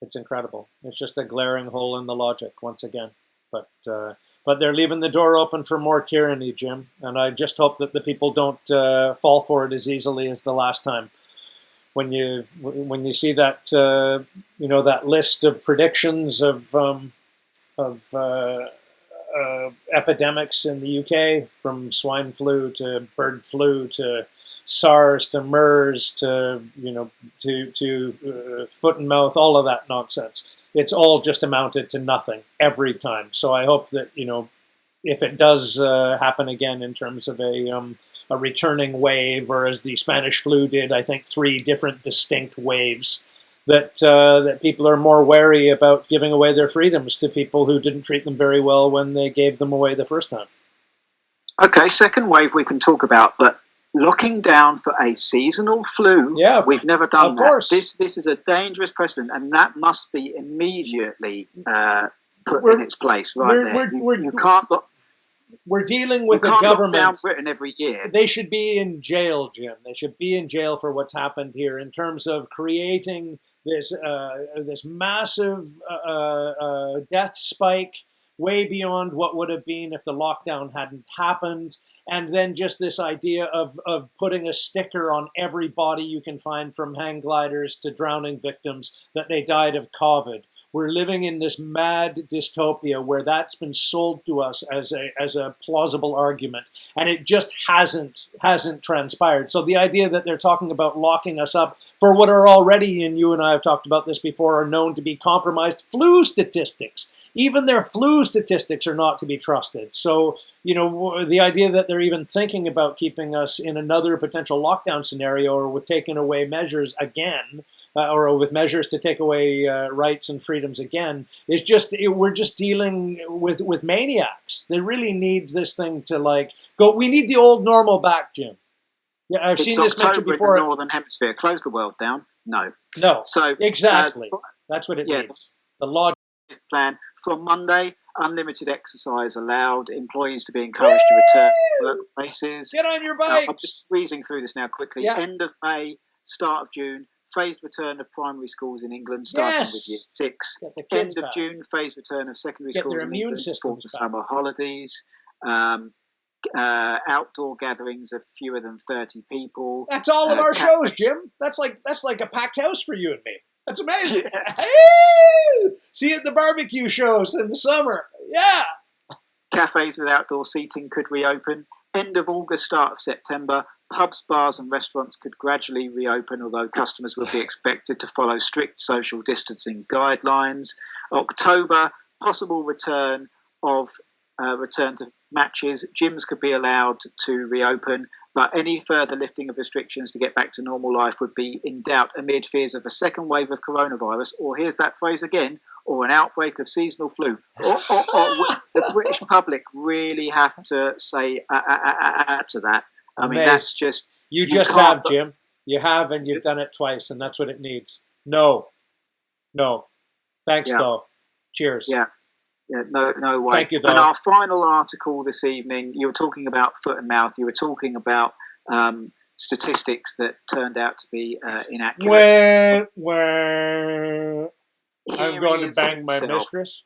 It's incredible. It's just a glaring hole in the logic once again. But they're leaving the door open for more tyranny, Jim. And I just hope that the people don't fall for it as easily as the last time. When you see that that list of predictions of epidemics in the UK, from swine flu to bird flu to SARS to MERS to foot and mouth, all of that nonsense. It's all just amounted to nothing every time. So I hope that, if it does happen again in terms of a returning wave, or as the Spanish flu did, I think 3 different distinct waves, that people are more wary about giving away their freedoms to people who didn't treat them very well when they gave them away the first time. Okay, second wave we can talk about, but locking down for a seasonal flu. Yeah, we've never done that. Course. This is a dangerous precedent, and that must be immediately put in its place there. You can't. We're dealing with a government. Lock down Britain every year. They should be in jail, Jim. They should be in jail for what's happened here in terms of creating this massive death spike way beyond what would have been if the lockdown hadn't happened. And then just this idea of putting a sticker on every body you can find, from hang gliders to drowning victims, that they died of COVID. We're living in this mad dystopia where that's been sold to us as a plausible argument, and it just hasn't transpired. So the idea that they're talking about locking us up for what are already, and you and I have talked about this before, are known to be compromised flu statistics. Even their flu statistics are not to be trusted. So, the idea that they're even thinking about keeping us in another potential lockdown scenario, or with taking away measures again, or with measures to take away rights and freedoms again, is we're just dealing with maniacs. They really need this thing to go. We need the old normal back, Jim. Yeah, I've seen this mentioned before. In the Northern Hemisphere, close the world down. No. So exactly, that's what it needs. The law plan from Monday. Unlimited exercise allowed. Employees to be encouraged to return to workplaces. Get on your bikes. I'm just breezing through this now quickly. Yeah. End of May, start of June. Phased return of primary schools in England, starting with year 6. End of June, phased return of secondary schools in England for the summer holidays. Outdoor gatherings of fewer than 30 people. That's all of our shows, Jim. That's like a packed house for you and me. That's amazing. Yeah. See you at the barbecue shows in the summer. Yeah. Cafes with outdoor seating could reopen. End of August, start of September. Pubs, bars and restaurants could gradually reopen, although customers would be expected to follow strict social distancing guidelines. October, possible return to matches. Gyms could be allowed to reopen, but any further lifting of restrictions to get back to normal life would be in doubt amid fears of a second wave of coronavirus, or here's that phrase again, or an outbreak of seasonal flu. Or the British public really have to say to that. I mean, that's just... You just have, Jim. You have, and you've done it twice, and that's what it needs. No. Thanks, though. Cheers. Yeah, no way. Thank you, though. And our final article this evening, you were talking about foot and mouth. You were talking about statistics that turned out to be inaccurate. I'm going to bang my mistress.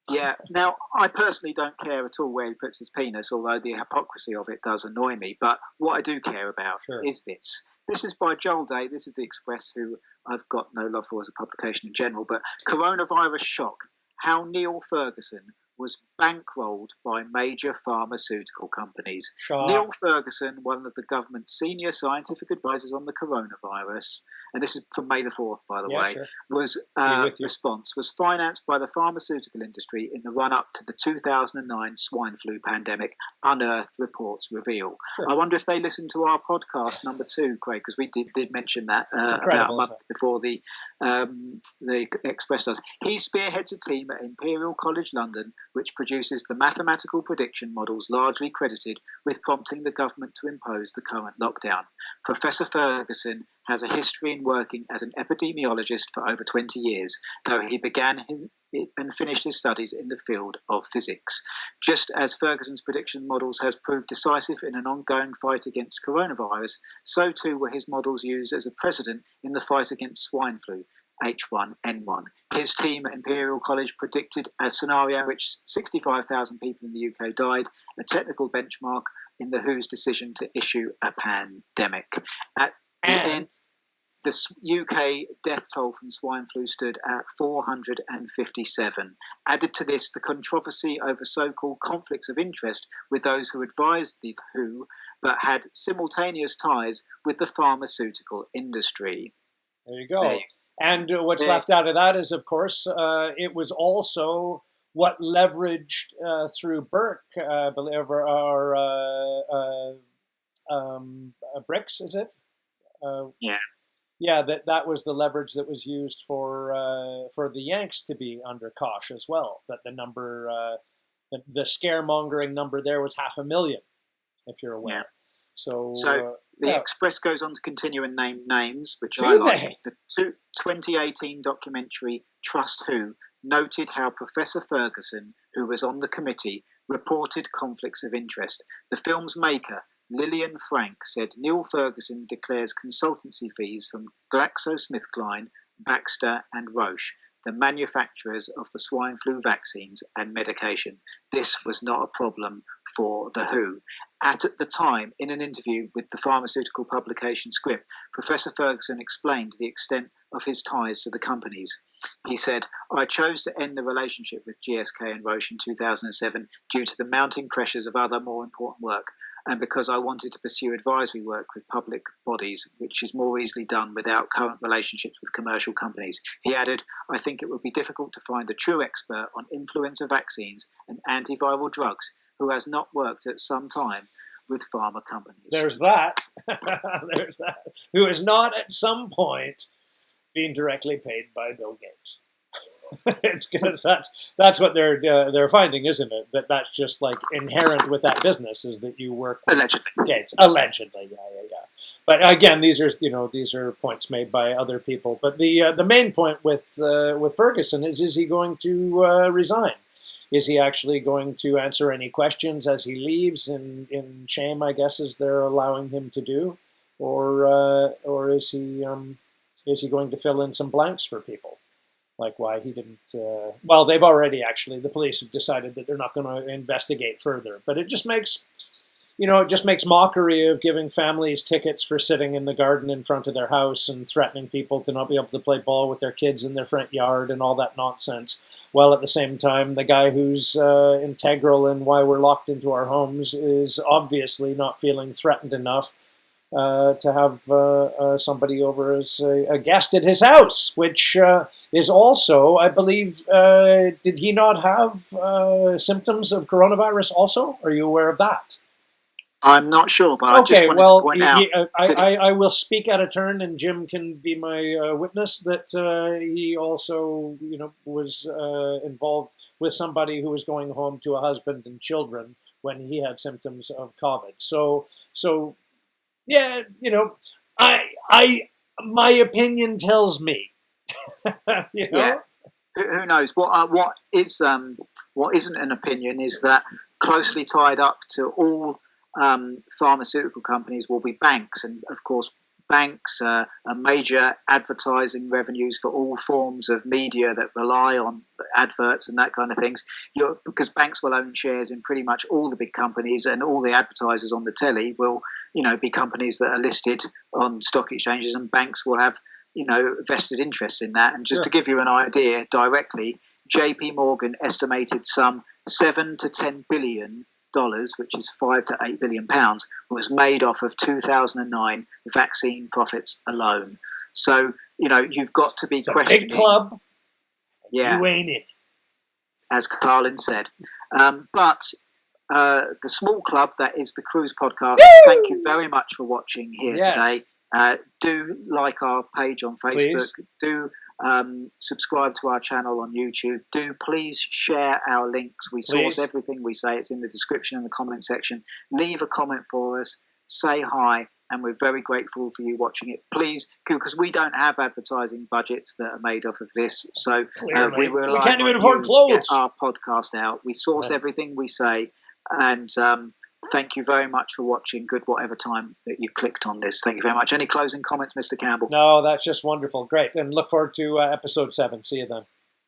Yeah. Now, I personally don't care at all where he puts his penis, although the hypocrisy of it does annoy me. But what I do care about is this. This is by Joel Day. This is the Express, who I've got no love for as a publication in general. But coronavirus shock. How Neil Ferguson was bankrolled by major pharmaceutical companies. Neil Ferguson, one of the government's senior scientific advisors on the coronavirus, and this is from May the 4th, by the way, was response was financed by the pharmaceutical industry in the run-up to the 2009 swine flu pandemic, unearthed reports reveal. I wonder if they listened to our podcast number 2, Craig, because we did mention that about a month before the Express does. He spearheads a team at Imperial College London which produces the mathematical prediction models largely credited with prompting the government to impose the current lockdown. Professor Ferguson has a history in working as an epidemiologist for over 20 years, though he began and finished his studies in the field of physics. Just as Ferguson's prediction models has proved decisive in an ongoing fight against coronavirus, so too were his models used as a precedent in the fight against swine flu, H1N1. His team at Imperial College predicted a scenario in which 65,000 people in the UK died, a technical benchmark in the WHO's decision to issue a pandemic. At the end, the UK death toll from swine flu stood at 457. Added to this, the controversy over so-called conflicts of interest with those who advised the WHO but had simultaneous ties with the pharmaceutical industry. There you go. And what's left out of that is, of course, it was also what leveraged through Burke, I believe, or BRICS, is it? Yeah, that was the leverage that was used for the Yanks to be under Koch as well. That the number, the scaremongering number there was 500,000, if you're aware. Yeah. So the Express goes on to continue and name names, which Do I like. they? The 2018 documentary Trust Who noted how Professor Ferguson, who was on the committee, reported conflicts of interest. The film's maker, Lillian Frank, said Neil Ferguson declares consultancy fees from GlaxoSmithKline, Baxter and Roche, the manufacturers of the swine flu vaccines and medication. This was not a problem for The Who. At the time, in an interview with the pharmaceutical publication Script, Professor Ferguson explained the extent of his ties to the companies. He said, I chose to end the relationship with GSK and Roche in 2007 due to the mounting pressures of other more important work, and because I wanted to pursue advisory work with public bodies, which is more easily done without current relationships with commercial companies. He added, I think it would be difficult to find a true expert on influenza vaccines and antiviral drugs who has not worked at some time with pharma companies. There's that. There's that. Who is not at some point being directly paid by Bill Gates. It's because that's what they're finding, isn't it? That's just like inherent with that business is that you work with Gates. Allegedly, yeah. But again, these are points made by other people. But the main point with Ferguson is he going to resign? Is he actually going to answer any questions as he leaves in shame, I guess, as they're allowing him to do? Or is he going to fill in some blanks for people? Like why he didn't... well, they've already actually, the police have decided that they're not going to investigate further. But it just makes mockery of giving families tickets for sitting in the garden in front of their house and threatening people to not be able to play ball with their kids in their front yard and all that nonsense. While at the same time, the guy who's integral in why we're locked into our homes is obviously not feeling threatened enough to have somebody over as a guest at his house, which is also, I believe, did he not have symptoms of coronavirus also? Are you aware of that? I'm not sure, but I just wanted to point out... I will speak out of turn, and Jim can be my witness that he also, was involved with somebody who was going home to a husband and children when he had symptoms of COVID. So yeah, my opinion tells me, Yeah. Who knows? What isn't an opinion is that closely tied up to all pharmaceutical companies will be banks, and of course banks are major advertising revenues for all forms of media that rely on adverts and that kind of things. Because banks will own shares in pretty much all the big companies, and all the advertisers on the telly will be companies that are listed on stock exchanges, and banks will have vested interests in that. And just to give you an idea directly, JP Morgan estimated some $7 to $10 billion, which is £5 to £8 billion, was made off of 2009 vaccine profits alone. So you've got to be questioning. Big club. Yeah, you ain't it, as Carlin said. But the small club that is the Cruise Podcast. Woo! Thank you very much for watching here today. Do like our page on Facebook. Please. Do subscribe to our channel on YouTube. Do please share our links. We source everything we say. It's in the description and the comment section. Leave a comment for us. Say hi. And we're very grateful for you watching it. Please, because we don't have advertising budgets that are made off of this. So we can't even afford clothes to get our podcast out. We source everything we say. And thank you very much for watching. Good whatever time that you clicked on this. Thank you very much. Any closing comments, Mr. Campbell? No, that's just wonderful. Great. And look forward to episode 7. See you then.